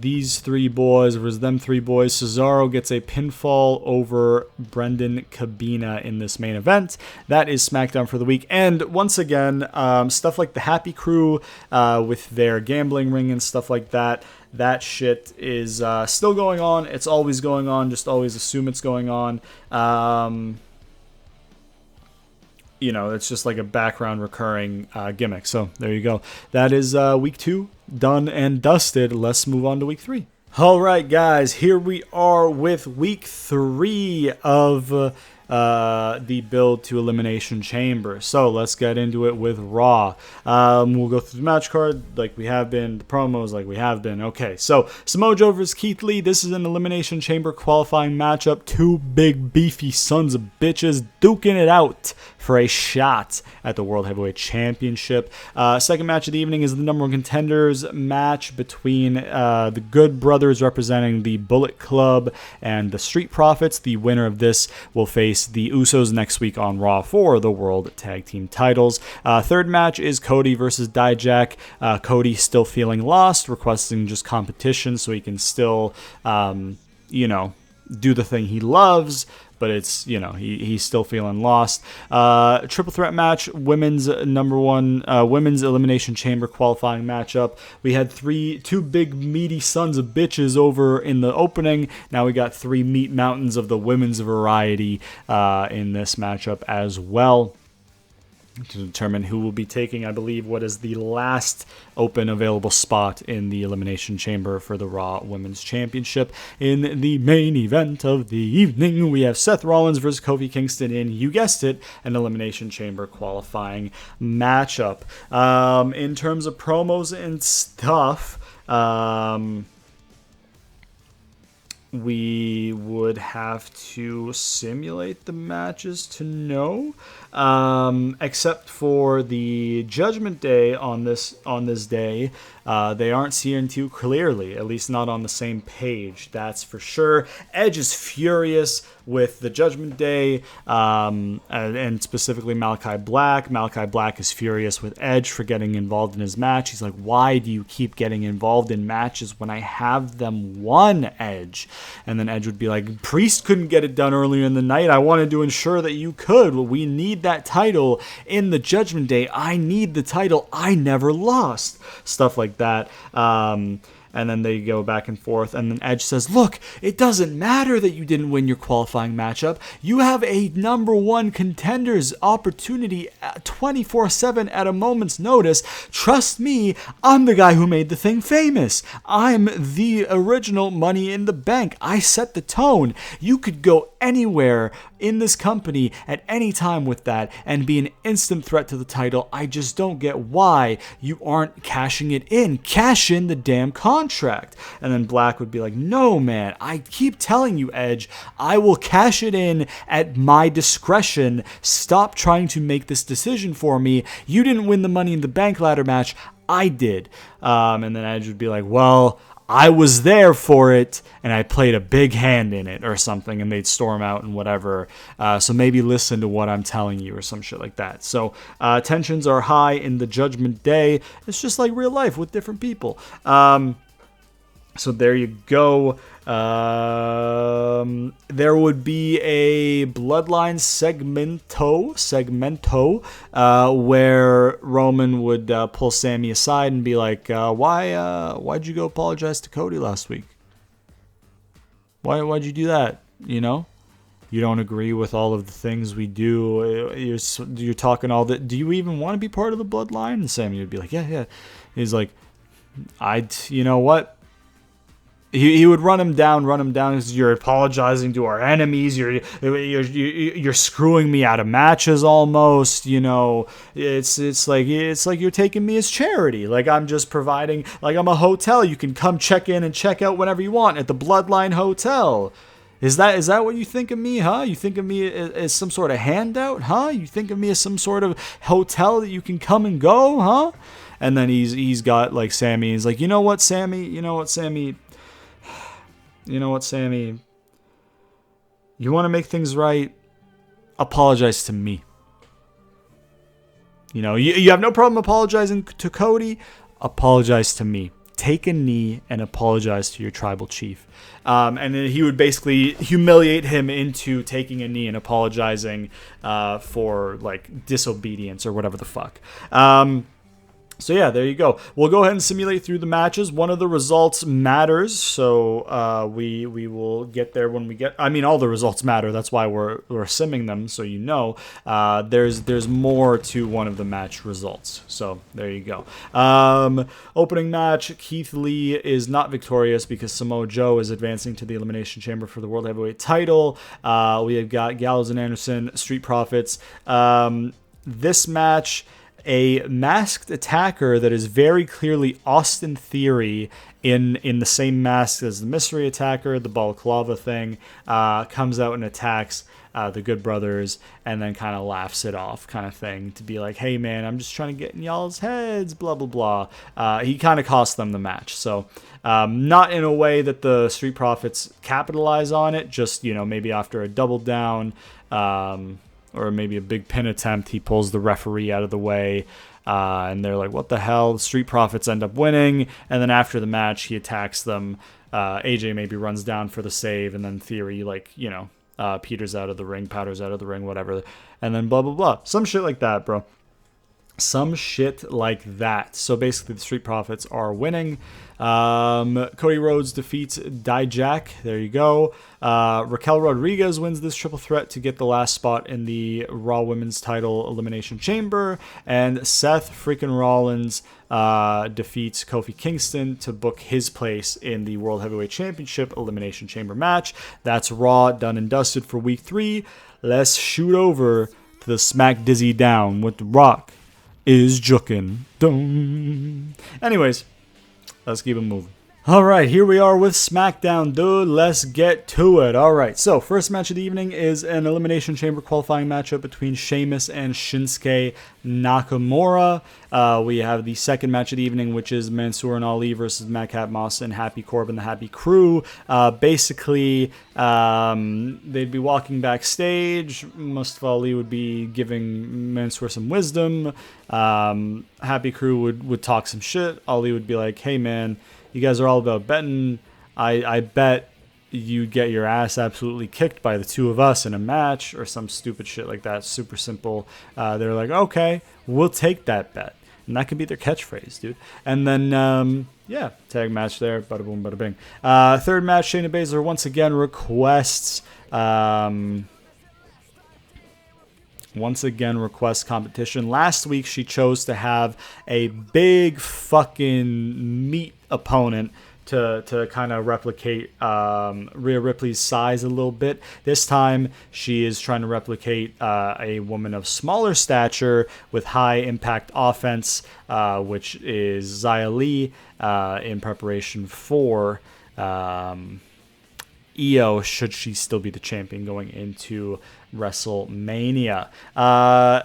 these 3 boys versus them 3 boys. Cesaro gets a pinfall over Brendan Cabina in this main event. That is SmackDown for the week. And once again, stuff like the Happy Crew with their gambling ring and stuff like that. That shit is still going on. It's always going on. Just always assume it's going on. You know, it's just like a background recurring gimmick. So there you go. That is week 2 done and dusted. Let's move on to week 3. All right, guys, here we are with week 3 of the build to Elimination Chamber. So let's get into it with Raw. We'll go through the match card like we have been, the promos like we have been. Okay, so Samoa Joe versus Keith Lee. This is an Elimination Chamber qualifying matchup. 2 big beefy sons of bitches duking it out for a shot at the World Heavyweight Championship. Second match of the evening is the number 1 contenders match between the Good Brothers representing the Bullet Club and the Street Profits. The winner of this will face the Usos next week on Raw for the World Tag Team titles. Third match is Cody versus Dijak. Cody still feeling lost, requesting just competition so he can still, do the thing he loves. But it's, he's still feeling lost. Triple threat match, women's number 1, women's Elimination Chamber qualifying matchup. We had 2 big meaty sons of bitches over in the opening. Now we got 3 meat mountains of the women's variety in this matchup as well. to determine who will be taking, I believe, what is the last open available spot in the Elimination Chamber for the Raw Women's Championship. In the main event of the evening, we have Seth Rollins versus Kofi Kingston in, you guessed it, an Elimination Chamber qualifying matchup. In terms of promos and stuff, we would have to simulate the matches to know, except for the Judgment Day on this day. They aren't seen too clearly, at least not on the same page. That's for sure. Edge is furious with the Judgment Day, and specifically Malachi Black. Malachi Black is furious with Edge for getting involved in his match. He's like, why do you keep getting involved in matches when I have them won, Edge? And then Edge would be like, Priest couldn't get it done earlier in the night. I wanted to ensure that you could. Well, we need that title in the Judgment Day. I need the title. I never lost. Stuff like that. And then they go back and forth. And then Edge says, look, it doesn't matter that you didn't win your qualifying matchup. You have a number one contender's opportunity 24/7 at a moment's notice. Trust me, I'm the guy who made the thing famous. I'm the original Money in the Bank. I set the tone. You could go anywhere in this company at any time with that and be an instant threat to the title. I just don't get why you aren't cashing it in. Cash in the damn contract. And then Black would be like, no, man, I keep telling you, Edge, I will cash it in at my discretion. Stop trying to make this decision for me. You didn't win the Money in the Bank ladder match. I did. And then Edge would be like, well, I was there for it, and I played a big hand in it or something, and they'd storm out and whatever. So maybe listen to what I'm telling you or some shit like that. So tensions are high in the Judgment Day. It's just like real life with different people. So there you go. There would be a Bloodline segmento, where Roman would pull Sammy aside and be like, why'd you go apologize to Cody last week? Why'd you do that? You know? You don't agree with all of the things we do. You're talking all that. Do you even want to be part of the Bloodline? And Sammy would be like, yeah. He's like, you know what? He would run him down because you're apologizing to our enemies. You're screwing me out of matches almost. You know, it's like you're taking me as charity. Like I'm just providing, like I'm a hotel. You can come check in and check out whenever you want at the Bloodline Hotel. Is that what you think of me, huh? You think of me as some sort of handout, huh? You think of me as some sort of hotel that you can come and go, huh? And then he's got like Sammy. He's like, you know what, Sammy? You want to make things right? Apologize to me. You know, you have no problem apologizing to Cody. Apologize to me. Take a knee and apologize to your tribal chief. And then he would basically humiliate him into taking a knee and apologizing for like disobedience or whatever the fuck. So yeah, there you go. We'll go ahead and simulate through the matches. One of the results matters, so we will get there when we get. I mean, all the results matter. That's why we're simming them, so you know. There's more to one of the match results. So there you go. Opening match: Keith Lee is not victorious because Samoa Joe is advancing to the Elimination Chamber for the World Heavyweight Title. We have got Gallows and Anderson, Street Profits. This match. A masked attacker that is very clearly Austin Theory in the same mask as the mystery attacker, the balaclava thing, comes out and attacks the Good Brothers and then kind of laughs it off kind of thing to be like, hey man, I'm just trying to get in y'all's heads, blah, blah, blah. He kind of cost them the match. So not in a way that the Street Profits capitalize on it, just, you know, maybe after a double down, or maybe a big pin attempt, he pulls the referee out of the way, and they're like, what the hell? The Street Profits end up winning, and then after the match, he attacks them. AJ maybe runs down for the save, and then Theory, like, you know, powders out of the ring, whatever, and then blah, blah, blah. Some shit like that, bro. Some shit like that. So basically, the Street Profits are winning. Cody Rhodes defeats Dijak. There you go. Raquel Rodriguez wins this triple threat to get the last spot in the Raw Women's Title Elimination Chamber. And Seth freaking Rollins defeats Kofi Kingston to book his place in the World Heavyweight Championship Elimination Chamber match. That's Raw, done and dusted for week 3. Let's shoot over to the Smack Dizzy Down with The Rock is jukin'. Dum. Anyways, let's keep it moving. All right, here we are with SmackDown, dude. Let's get to it. All right, so first match of the evening is an Elimination Chamber qualifying matchup between Sheamus and Shinsuke Nakamura. We have the second match of the evening, which is Mansoor and Ali versus Madcap Moss and Happy Corbin, the Happy Crew. Basically, they'd be walking backstage. Mustafa Ali would be giving Mansoor some wisdom. Happy Crew would talk some shit. Ali would be like, hey, man, you guys are all about betting. I bet you'd get your ass absolutely kicked by the two of us in a match or some stupid shit like that. Super simple. They're like, okay, we'll take that bet. And that could be their catchphrase, dude. And then, yeah, tag match there. Bada boom, bada bing. Third match, Shayna Baszler once again requests... once again requests competition. Last week, she chose to have a big fucking meat opponent to kind of replicate Rhea Ripley's size a little bit. This time, she is trying to replicate a woman of smaller stature with high impact offense, which is Xia Li, in preparation for Io, should she still be the champion going into WrestleMania.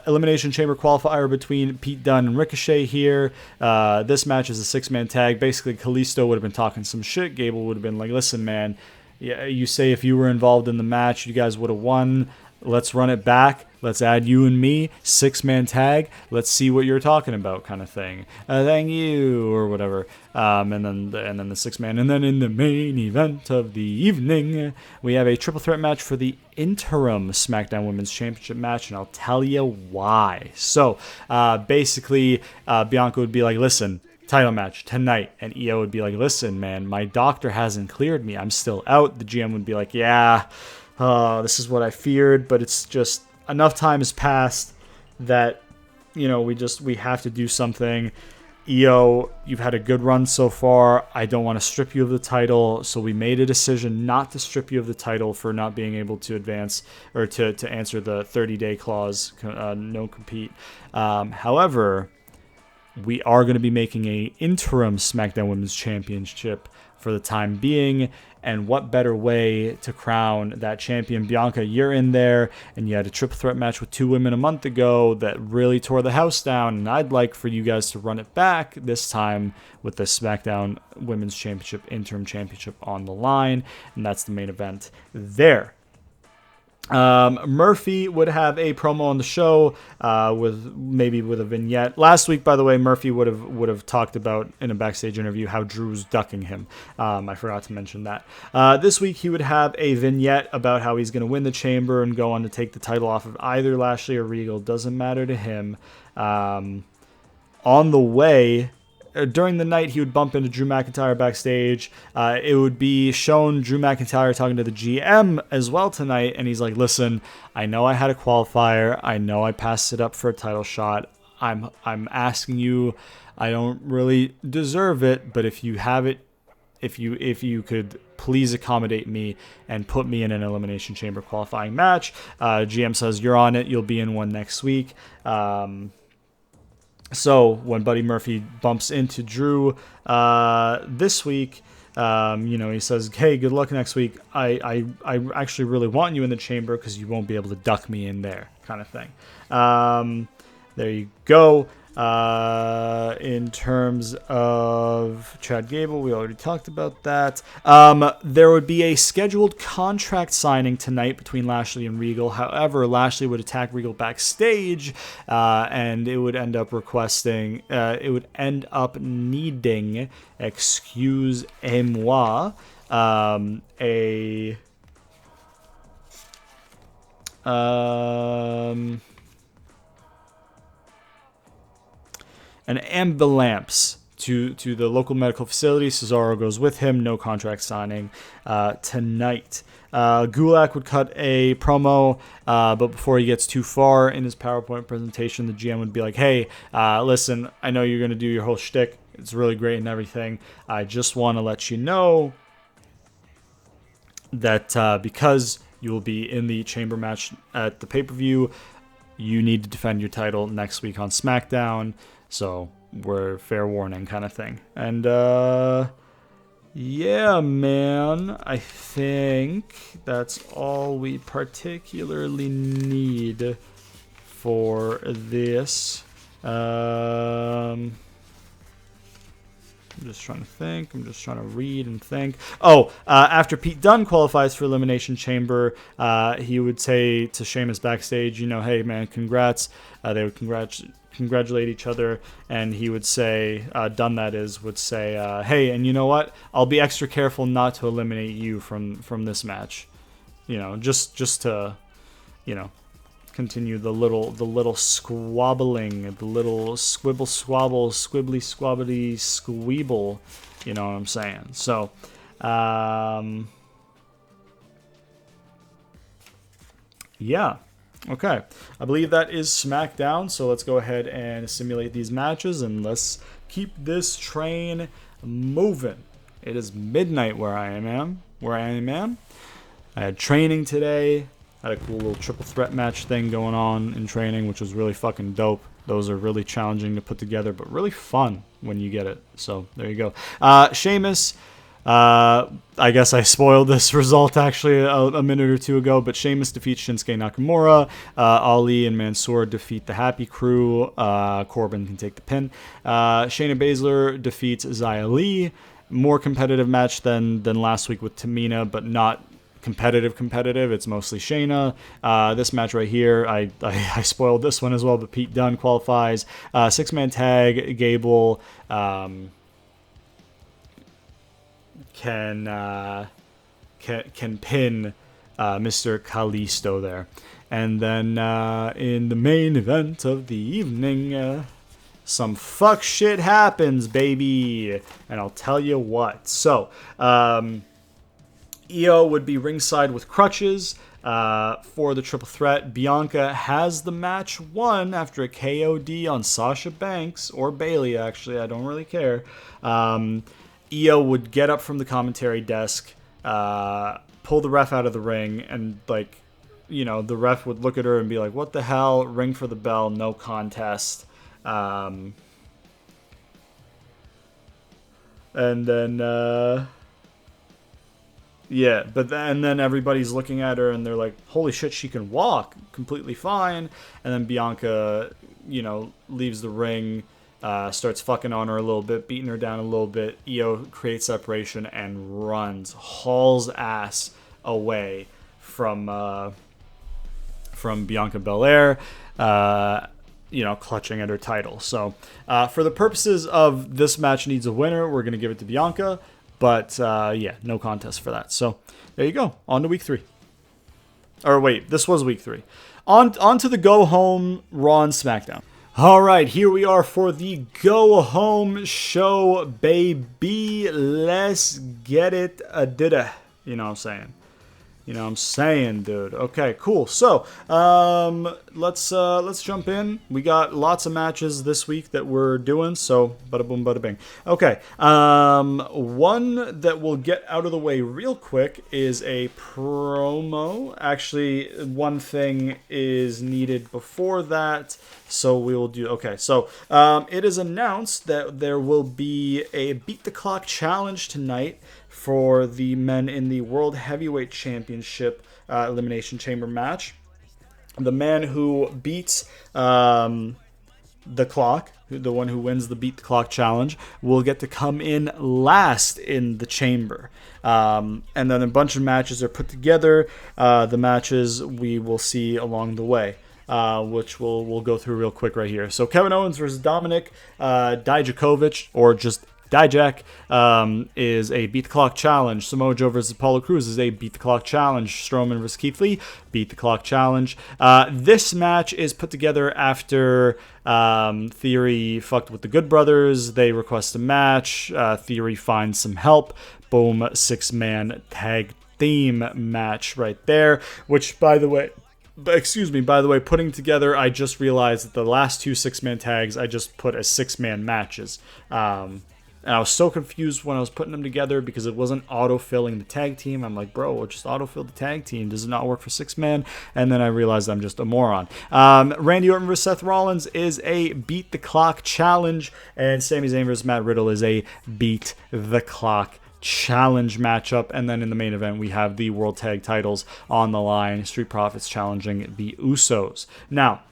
Elimination Chamber qualifier between Pete Dunne and Ricochet here. This match is a 6-man tag. Basically, Kalisto would have been talking some shit. Gable would have been like, listen, man, yeah, you say if you were involved in the match, you guys would have won. Let's run it back. Let's add you and me, 6-man tag. Let's see what you're talking about, kind of thing. Thank you, or whatever. And then the 6-man. And then in the main event of the evening, we have a triple threat match for the interim SmackDown Women's Championship match, and I'll tell you why. So basically, Bianca would be like, listen, title match tonight. And Io would be like, listen, man, my doctor hasn't cleared me. I'm still out. The GM would be like, yeah, this is what I feared, but it's just enough time has passed that, you know, we have to do something. Io, you've had a good run so far. I don't want to strip you of the title, so we made a decision not to strip you of the title for not being able to advance or to answer the 30-day clause, no compete. However, we are going to be making a interim SmackDown Women's Championship for the time being, and what better way to crown that champion? Bianca, you're in there, and you had a triple threat match with 2 women a month ago that really tore the house down, and I'd like for you guys to run it back this time with the SmackDown Women's Championship interim championship on the line, and that's the main event there. Murphy would have a promo on the show with a vignette. Last week, by the way, Murphy would have talked about in a backstage interview how Drew's ducking him. I forgot to mention that. This week he would have a vignette about how he's going to win the chamber and go on to take the title off of either Lashley or Regal. Doesn't matter to him. On the way, during the night, he would bump into Drew McIntyre backstage. It would be shown Drew McIntyre talking to the GM as well tonight, and he's like, listen, I know I had a qualifier. I know I passed it up for a title shot. I'm asking you, I don't really deserve it, but if you have it, if you could please accommodate me and put me in an Elimination Chamber qualifying match. GM says, you're on it. You'll be in one next week. So when Buddy Murphy bumps into Drew this week, he says, hey, good luck next week. I actually really want you in the chamber because you won't be able to duck me in there, kind of thing. There you go. In terms of Chad Gable, we already talked about that. There would be a scheduled contract signing tonight between Lashley and Regal. However, Lashley would attack Regal backstage, and it would end up needing, excusez-moi, an ambulance to the local medical facility. Cesaro goes with him. No contract signing tonight. Gulak would cut a promo, but before he gets too far in his PowerPoint presentation, the GM would be like, hey, listen, I know you're going to do your whole shtick. It's really great and everything. I just want to let you know that because you will be in the chamber match at the pay-per-view, you need to defend your title next week on SmackDown. So we're fair warning kind of thing. And yeah, man, I think that's all we particularly need for this. I'm just trying to think. I'm just trying to read and think. After Pete Dunne qualifies for Elimination Chamber, he would say to Sheamus backstage, hey, man, congrats. They would congratulate each other, and he would say, Dunne that is, would say, hey, and you know what? I'll be extra careful not to eliminate you from this match. Just to, continue the little squabbling, the little squibble squabble, squibbly squabbity squeeble, you know what I'm saying? So, yeah. Okay. I believe that is SmackDown, so let's go ahead and simulate these matches, and let's keep this train moving. It is midnight where I am. I had training today. Had a cool little triple threat match thing going on in training, which was really fucking dope. Those are really challenging to put together, but really fun when you get it. So there you go. Sheamus, I guess I spoiled this result actually a minute or two ago, but Sheamus defeats Shinsuke Nakamura. Ali and Mansoor defeat the Happy Crew. Corbin can take the pin. Shayna Baszler defeats Xia Li. More competitive match than last week with Tamina, but not competitive. It's mostly Shayna. This match right here, I spoiled this one as well, but Pete Dunne qualifies. 6-man tag. Gable can pin Mr. Kalisto there. And then in the main event of the evening, some fuck shit happens, baby. And I'll tell you what. So, Io would be ringside with crutches for the triple threat. Bianca has the match won after a KOD on Sasha Banks, or Bayley, actually. I don't really care. Io would get up from the commentary desk, pull the ref out of the ring, and, the ref would look at her and be like, what the hell? Ring for the bell, no contest. And then... yeah, and then everybody's looking at her and they're like, holy shit, she can walk completely fine. And then Bianca, leaves the ring, starts fucking on her a little bit, beating her down a little bit. Io creates separation and runs, hauls ass away from Bianca Belair, clutching at her title. So for the purposes of this match needs a winner, we're going to give it to Bianca. But, no contest for that. So, there you go. On to week 3. Or, wait, this was week 3. On to the go-home Raw and SmackDown. All right, here we are for the go-home show, baby. Let's get it a-dida. You know what I'm saying? You know what I'm saying, dude. Okay, cool. So, let's jump in. We got lots of matches this week that we're doing, so bada boom, bada bing. Okay, one that we'll get out of the way real quick is a promo. Actually, one thing is needed before that, so we will do... Okay, so it is announced that there will be a Beat the Clock challenge tonight for the men in the World Heavyweight Championship Elimination Chamber match. The man who beats the clock, the one who wins the Beat the Clock challenge, will get to come in last in the chamber. And then a bunch of matches are put together. The matches we will see along the way, which we'll go through real quick right here. So Kevin Owens versus Dominic Dijakovic, or just Dijak is a beat the clock challenge. Samoa Joe versus Apollo Crews is a beat the clock challenge. Strowman versus Keith Lee, beat the clock challenge. This match is put together after Theory fucked with the Good Brothers. They request a match. Theory finds some help. Boom, 6-man tag theme match right there, which, by the way, putting together, I just realized that the last 2 6-man tags I just put as 6-man matches. And I was so confused when I was putting them together because it wasn't auto-filling the tag team. I'm like, bro, just auto-fill the tag team. Does it not work for 6-man? And then I realized I'm just a moron. Randy Orton versus Seth Rollins is a beat the clock challenge, and Sami Zayn versus Matt Riddle is a beat the clock challenge matchup. And then in the main event, we have the World Tag Titles on the line. Street Profits challenging the Usos. Now,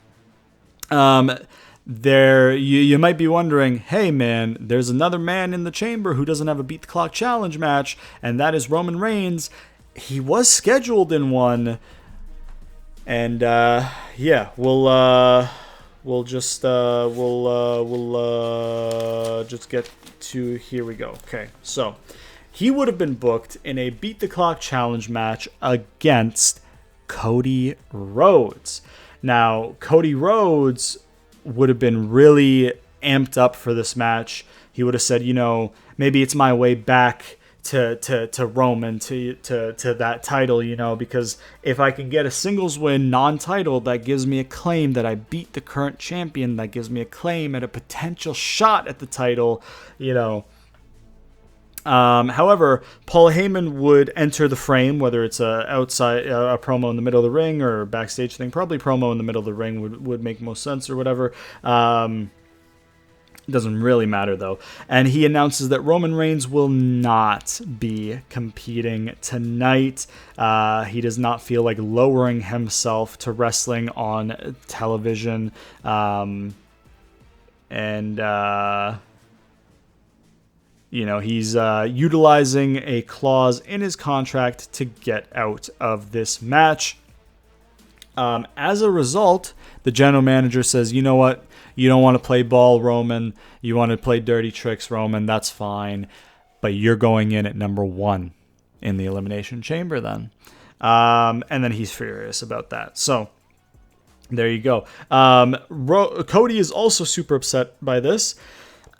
you might be wondering, hey man, there's another man in the chamber who doesn't have a beat the clock challenge match, and that is Roman Reigns. He was scheduled in one, and yeah, we'll just get to, here we go. Okay, so he would have been booked in a beat the clock challenge match against Cody Rhodes. Now, Cody Rhodes would have been really amped up for this match. He would have said, maybe it's my way back to Roman, to that title, because if I can get a singles win non-title, that gives me a claim that I beat the current champion, that gives me a claim at a potential shot at the title, However, Paul Heyman would enter the frame, whether it's a promo in the middle of the ring or a backstage thing. Probably promo in the middle of the ring would make most sense or whatever. Doesn't really matter though. And he announces that Roman Reigns will not be competing tonight. He does not feel like lowering himself to wrestling on television. He's utilizing a clause in his contract to get out of this match. As a result, the general manager says, you know what? You don't want to play ball, Roman. You want to play dirty tricks, Roman. That's fine. But you're going in at number 1 in the Elimination Chamber then. And then he's furious about that. So there you go. Cody is also super upset by this.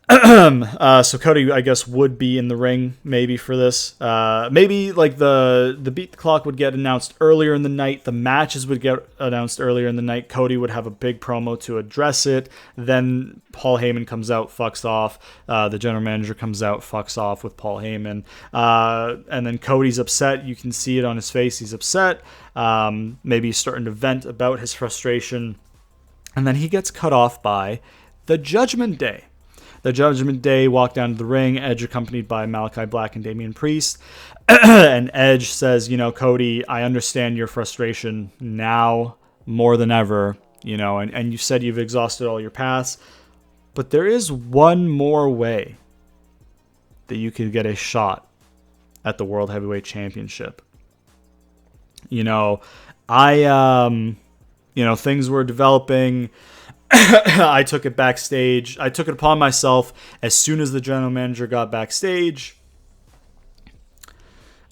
So Cody, I guess, would be in the ring maybe for this. Maybe like the beat the clock would get announced earlier in the night. The matches would get announced earlier in the night. Cody would have a big promo to address it. Then Paul Heyman comes out, fucks off. The general manager comes out, fucks off with Paul Heyman. And then Cody's upset. You can see it on his face. He's upset. Maybe he's starting to vent about his frustration. And then he gets cut off by the Judgment Day. The Judgment Day walk down to the ring, Edge accompanied by Malachi Black and Damian Priest. And Edge says, Cody, I understand your frustration now more than ever, and you said you've exhausted all your paths. But there is one more way that you can get a shot at the World Heavyweight Championship. Things were developing. I took it backstage. I took it upon myself as soon as the general manager got backstage.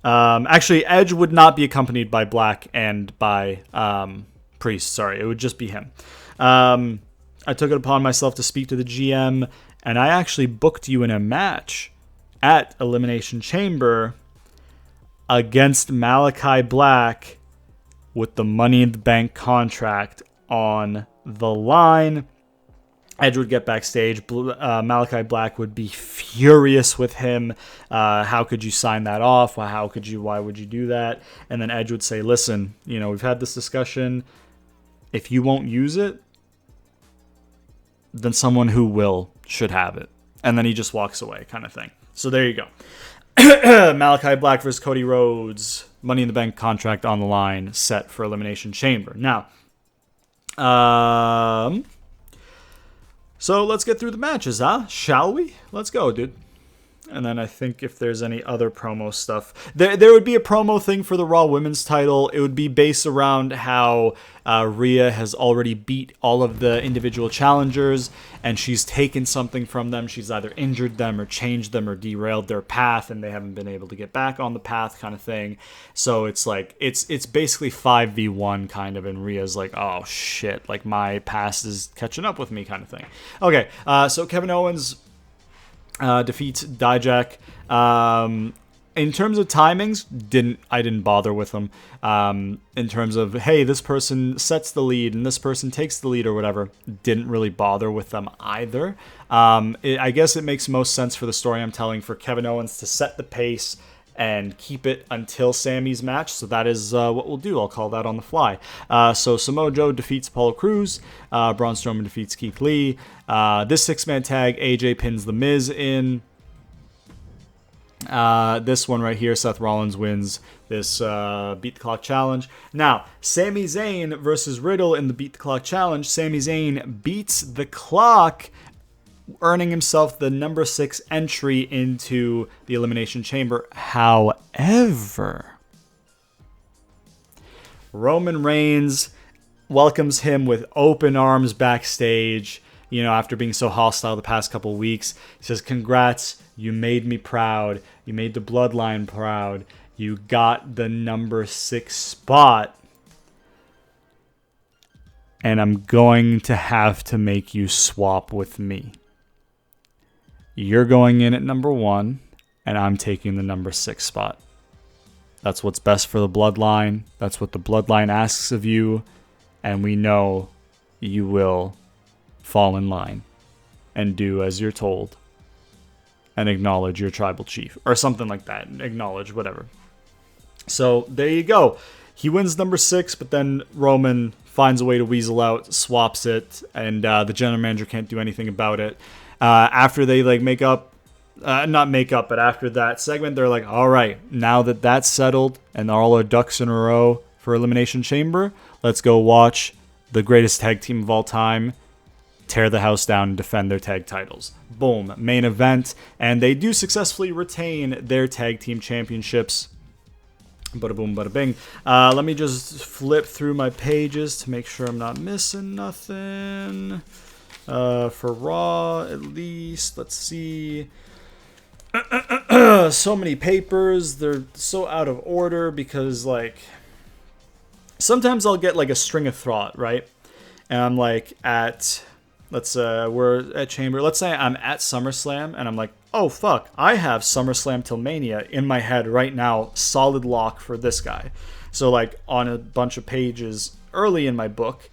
Actually, Edge would not be accompanied by Black and by Priest. Sorry, it would just be him. I took it upon myself to speak to the GM, and I actually booked you in a match at Elimination Chamber against Malachi Black with the Money in the Bank contract on the line. Edge would get backstage. Malachi Black would be furious with him. How could you sign that off? Why would you do that? And then Edge would say, listen, we've had this discussion. If you won't use it, then someone who will should have it. And then he just walks away, kind of thing. So there you go. Malachi Black versus Cody Rhodes. Money in the Bank contract on the line, set for Elimination Chamber. Now, so let's get through the matches, huh? Shall we? Let's go, dude. And then I think if there's any other promo stuff, there would be a promo thing for the Raw Women's title. It would be based around how Rhea has already beat all of the individual challengers, and she's taken something from them. She's either injured them or changed them or derailed their path, and they haven't been able to get back on the path kind of thing. So it's like, it's basically 5v1 kind of, and Rhea's like, oh shit, like my past is catching up with me kind of thing. Okay, so Kevin Owens defeats Dijak. In terms of timings, I didn't bother with them. In terms of, hey, this person sets the lead and this person takes the lead or whatever, didn't really bother with them either. I guess it makes most sense for the story I'm telling for Kevin Owens to set the pace and keep it until Sammy's match. So that is what we'll do. I'll call that on the fly. So Samoa Joe defeats Apollo Crews. Braun Strowman defeats Keith Lee. This six-man tag, AJ pins The Miz in. This one right here, Seth Rollins wins this Beat the Clock challenge. Now, Sami Zayn versus Riddle in the Beat the Clock challenge. Sami Zayn beats the clock, earning himself the number 6 entry into the Elimination Chamber. However, Roman Reigns welcomes him with open arms backstage, you know, after being so hostile the past couple weeks. He says, congrats, you made me proud. You made the bloodline proud. You got the number 6 spot. And I'm going to have to make you swap with me. You're going in at number 1, and I'm taking the number 6 spot. That's what's best for the bloodline. That's what the bloodline asks of you. And we know you will fall in line and do as you're told and acknowledge your tribal chief or something like that. Acknowledge whatever. So there you go. He wins number 6, but then Roman finds a way to weasel out, swaps it, and the general manager can't do anything about it. After they make up, not make up, but after that segment, they're like, all right, now that that's settled and all our ducks in a row for Elimination Chamber, let's go watch the greatest tag team of all time tear the house down and defend their tag titles. Boom, main event, and they do successfully retain their tag team championships. Bada boom, bada bing. Let me just flip through my pages to make sure I'm not missing nothing. For Raw, at least, let's see. So many papers. They're so out of order because, sometimes I'll get, a string of thought, right? And I'm, we're at Chamber. Let's say I'm at SummerSlam, and I'm like, oh, fuck, I have SummerSlam till Mania in my head right now, solid lock for this guy. So, on a bunch of pages early in my book,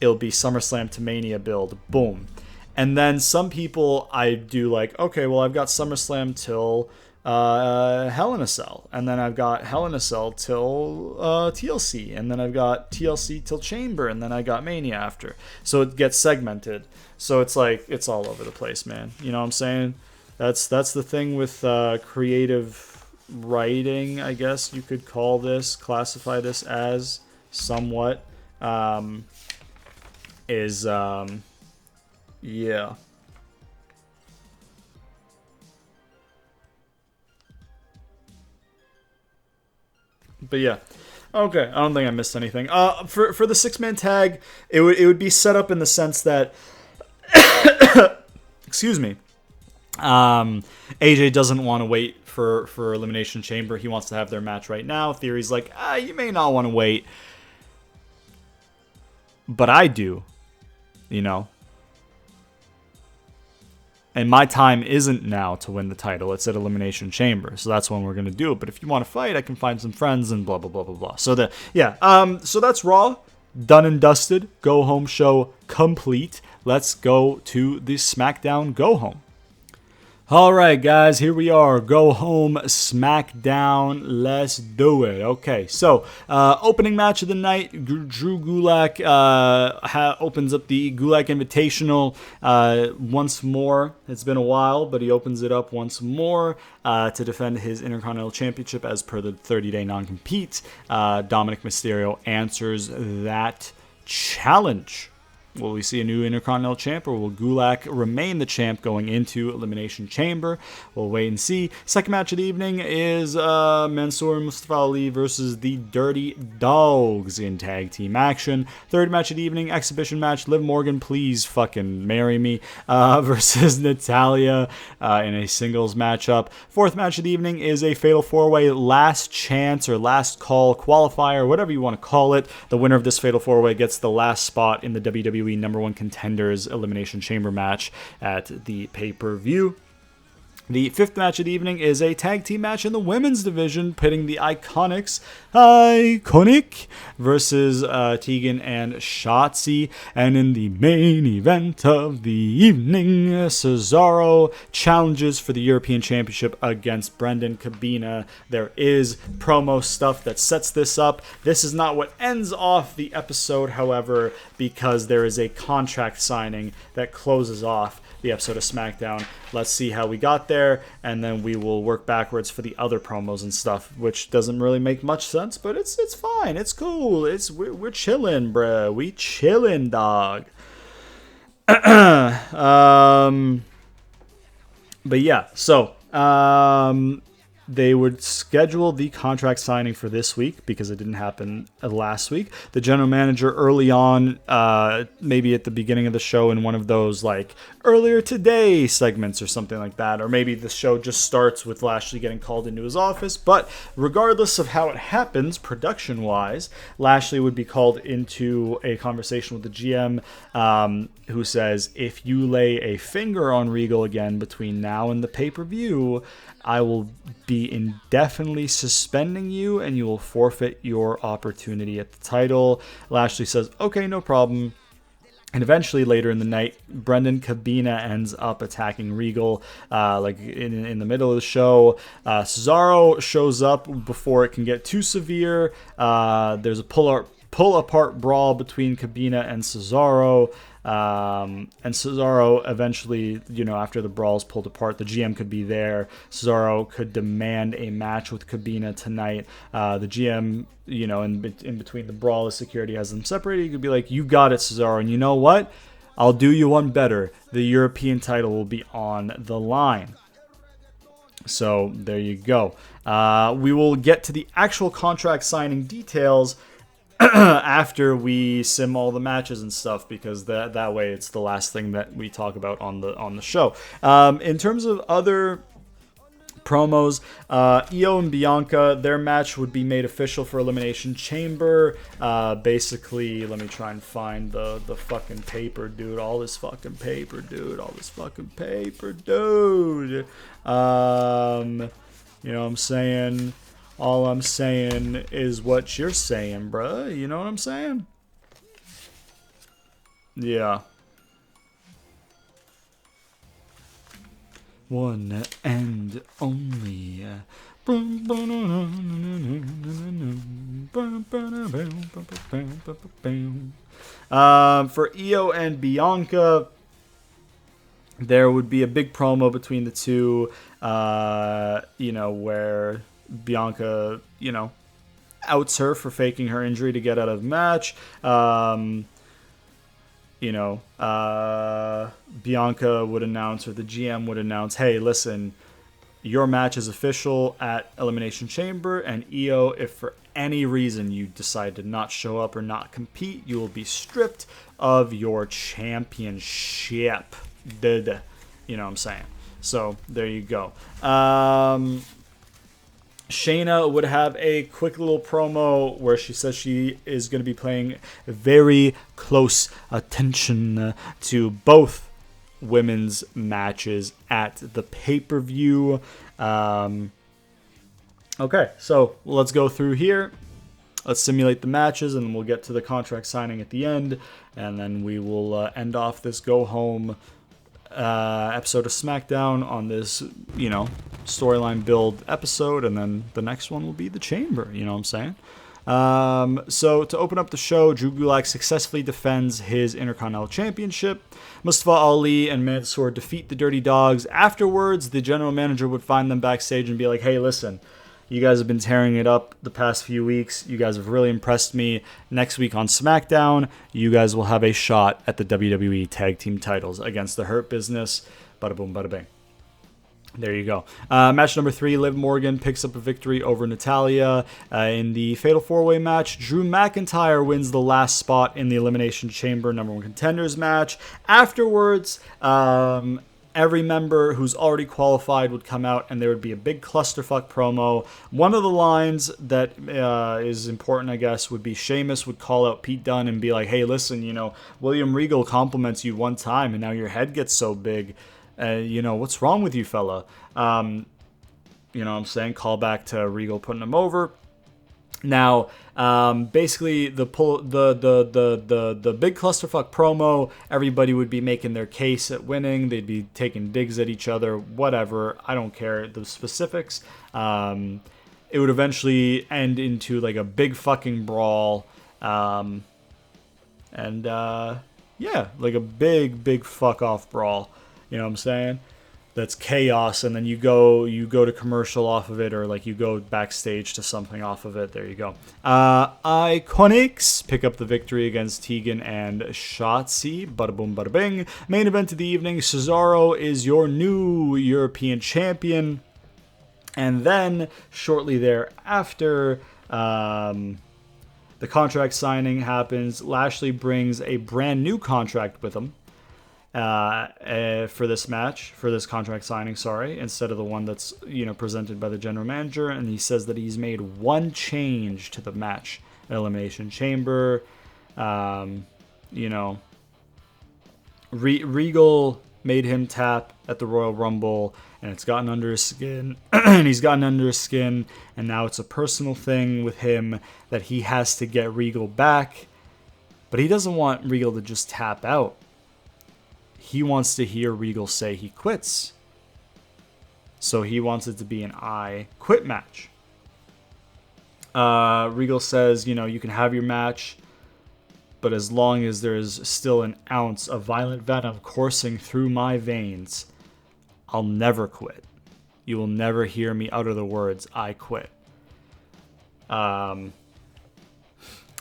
it'll be SummerSlam to Mania build. Boom. And then some people I do okay, well, I've got SummerSlam till Hell in a Cell. And then I've got Hell in a Cell till TLC. And then I've got TLC till Chamber. And then I got Mania after. So it gets segmented. So it's it's all over the place, man. You know what I'm saying? That's the thing with creative writing, I guess you could classify this as somewhat. Yeah. But yeah. Okay, I don't think I missed anything. For the 6-man tag, it would be set up in the sense that excuse me. AJ doesn't want to wait for Elimination Chamber. He wants to have their match right now. Theory's you may not want to wait. But I do, you know. And my time isn't now to win the title. It's at Elimination Chamber. So that's when we're going to do it. But if you want to fight, I can find some friends and blah, blah, blah, blah, blah. So, so that's Raw. Done and dusted. Go home show complete. Let's go to the SmackDown Go Home. All right, guys, here we are. Go home, SmackDown. Let's do it. Okay, so opening match of the night, Drew Gulak opens up the Gulak Invitational once more. It's been a while, but he opens it up once more to defend his Intercontinental Championship as per the 30-day non-compete. Dominic Mysterio answers that challenge. Will we see a new Intercontinental Champ, or will Gulak remain the champ going into Elimination Chamber? We'll wait and see. Second match of the evening is Mansoor and Mustafa Ali versus the Dirty Dogs in tag team action. Third match of the evening, exhibition match, Liv Morgan, please fucking marry me, versus Natalya in a singles matchup. Fourth match of the evening is a Fatal 4-Way last chance or last call qualifier, whatever you want to call it. The winner of this Fatal 4-Way gets the last spot in the WWE number 1 contenders Elimination Chamber match at the pay-per-view. The fifth match of the evening is a tag team match in the women's division, pitting the Iconic versus Tegan and Shotzi. And in the main event of the evening, Cesaro challenges for the European Championship against Brendan Cabina. There is promo stuff that sets this up. This is not what ends off the episode, however, because there is a contract signing that closes off the episode of SmackDown. Let's see how we got there, and then we will work backwards for the other promos and stuff, which doesn't really make much sense, but it's fine. It's cool. We're chilling, bruh. We chilling, dog. But yeah, so they would schedule the contract signing for this week because it didn't happen last week. The general manager early on, maybe at the beginning of the show in one of those like earlier today segments or something like that, or maybe the show just starts with Lashley getting called into his office. But regardless of how it happens, production-wise, Lashley would be called into a conversation with the GM, who says, if you lay a finger on Regal again between now and the pay-per-view, I will be indefinitely suspending you and you will forfeit your opportunity at the title. Lashley says, okay, no problem. And eventually later in the night, Brendan Cabina ends up attacking Regal like in the middle of the show. Cesaro shows up before it can get too severe. There's a pull-apart brawl between Cabina and Cesaro. And Cesaro eventually, after the brawl is pulled apart, the GM could be there. Cesaro could demand a match with Cabina tonight. The GM, in between the brawl, the security has them separated. He could be like, you got it, Cesaro. And you know what? I'll do you one better. The European title will be on the line. So there you go. We will get to the actual contract signing details after we sim all the matches and stuff, because that way it's the last thing that we talk about on the show. In terms of other promos, Io and Bianca, their match would be made official for Elimination Chamber. Basically, let me try and find the fucking paper, dude. All this fucking paper, dude. You know what I'm saying? All I'm saying is what you're saying, bruh. You know what I'm saying? Yeah. One and only. For Io and Bianca, there would be a big promo between the two, where Bianca, outs her for faking her injury to get out of the match. Bianca would announce, or the GM would announce, hey, listen, your match is official at Elimination Chamber, and Io, if for any reason you decide to not show up or not compete, you will be stripped of your championship. You know what I'm saying? So there you go. Shayna would have a quick little promo where she says she is going to be paying very close attention to both women's matches at the pay-per-view. Okay, so let's go through here. Let's simulate the matches, and we'll get to the contract signing at the end, and then we will end off this go-home episode of SmackDown on this, storyline build episode, and then the next one will be the Chamber, you know what I'm saying? So to open up the show, Drew Gulak successfully defends his Intercontinental Championship. Mustafa Ali and Mansoor defeat the Dirty Dogs. Afterwards, the general manager would find them backstage and be like, hey, listen, You guys have been tearing it up the past few weeks. You guys have really impressed me. Next week on SmackDown, you guys will have a shot at the WWE Tag Team titles against the Hurt Business. Bada boom, bada bing. There you go. Match number 3, Liv Morgan picks up a victory over Natalya. In the Fatal 4-Way match, Drew McIntyre wins the last spot in the Elimination Chamber number 1 contenders match. Afterwards, every member who's already qualified would come out, and there would be a big clusterfuck promo. One of the lines that is important, I guess, would be Sheamus would call out Pete Dunne and be like, hey, listen, William Regal compliments you one time, and now your head gets so big. What's wrong with you, fella? What I'm saying? Call back to Regal putting him over. Now, basically, the big clusterfuck promo, everybody would be making their case at winning. They'd be taking digs at each other, whatever. I don't care the specifics. It would eventually end into like a big fucking brawl. Like a big fuck off brawl. You know what I'm saying? That's chaos, and then you go to commercial off of it, or like you go backstage to something off of it. There you go. Iconics pick up the victory against Tegan and Shotzi. Bada boom, bada bing. Main event of the evening, Cesaro is your new European champion. And then, shortly thereafter, the contract signing happens. Lashley brings a brand new contract with him. For this contract signing, instead of the one that's, presented by the general manager. And he says that he's made one change to the match at Elimination Chamber. Regal made him tap at the Royal Rumble, and it's gotten under his skin, and he's gotten under his skin, and now it's a personal thing with him that he has to get Regal back, but he doesn't want Regal to just tap out. He wants to hear Regal say he quits. So he wants it to be an I quit match. Regal says, you can have your match, but as long as there's still an ounce of violent venom coursing through my veins, I'll never quit. You will never hear me utter the words, I quit. And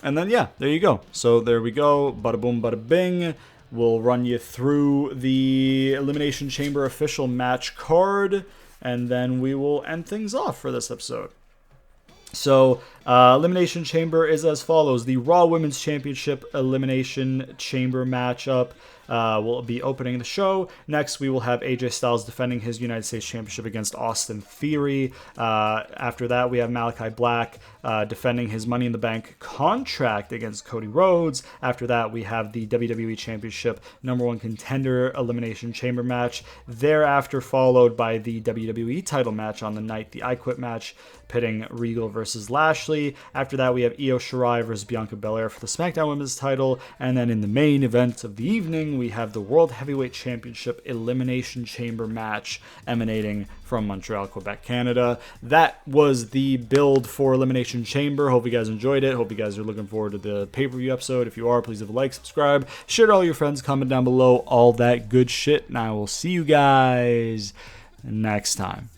then, there you go. So there we go. Bada boom, bada bing. We'll run you through the Elimination Chamber official match card, and then we will end things off for this episode. So, Elimination Chamber is as follows. The Raw Women's Championship Elimination Chamber matchup will be opening the show. Next, we will have AJ Styles defending his United States Championship against Austin Theory. After that, we have Malachi Black defending his Money in the Bank contract against Cody Rhodes. After that, we have the WWE Championship number 1 contender Elimination Chamber match. Thereafter, followed by the WWE title match on the night, the I Quit match, pitting Regal versus Lashley. After that, we have Io Shirai versus Bianca Belair for the SmackDown Women's title. And then in the main event of the evening, we have the World Heavyweight Championship Elimination Chamber match emanating from Montreal, Quebec, Canada. That was the build for Elimination Chamber. Hope you guys enjoyed it. Hope you guys are looking forward to the pay-per-view episode. If you are, please leave a like, subscribe, share to all your friends, comment down below, all that good shit. And I will see you guys next time.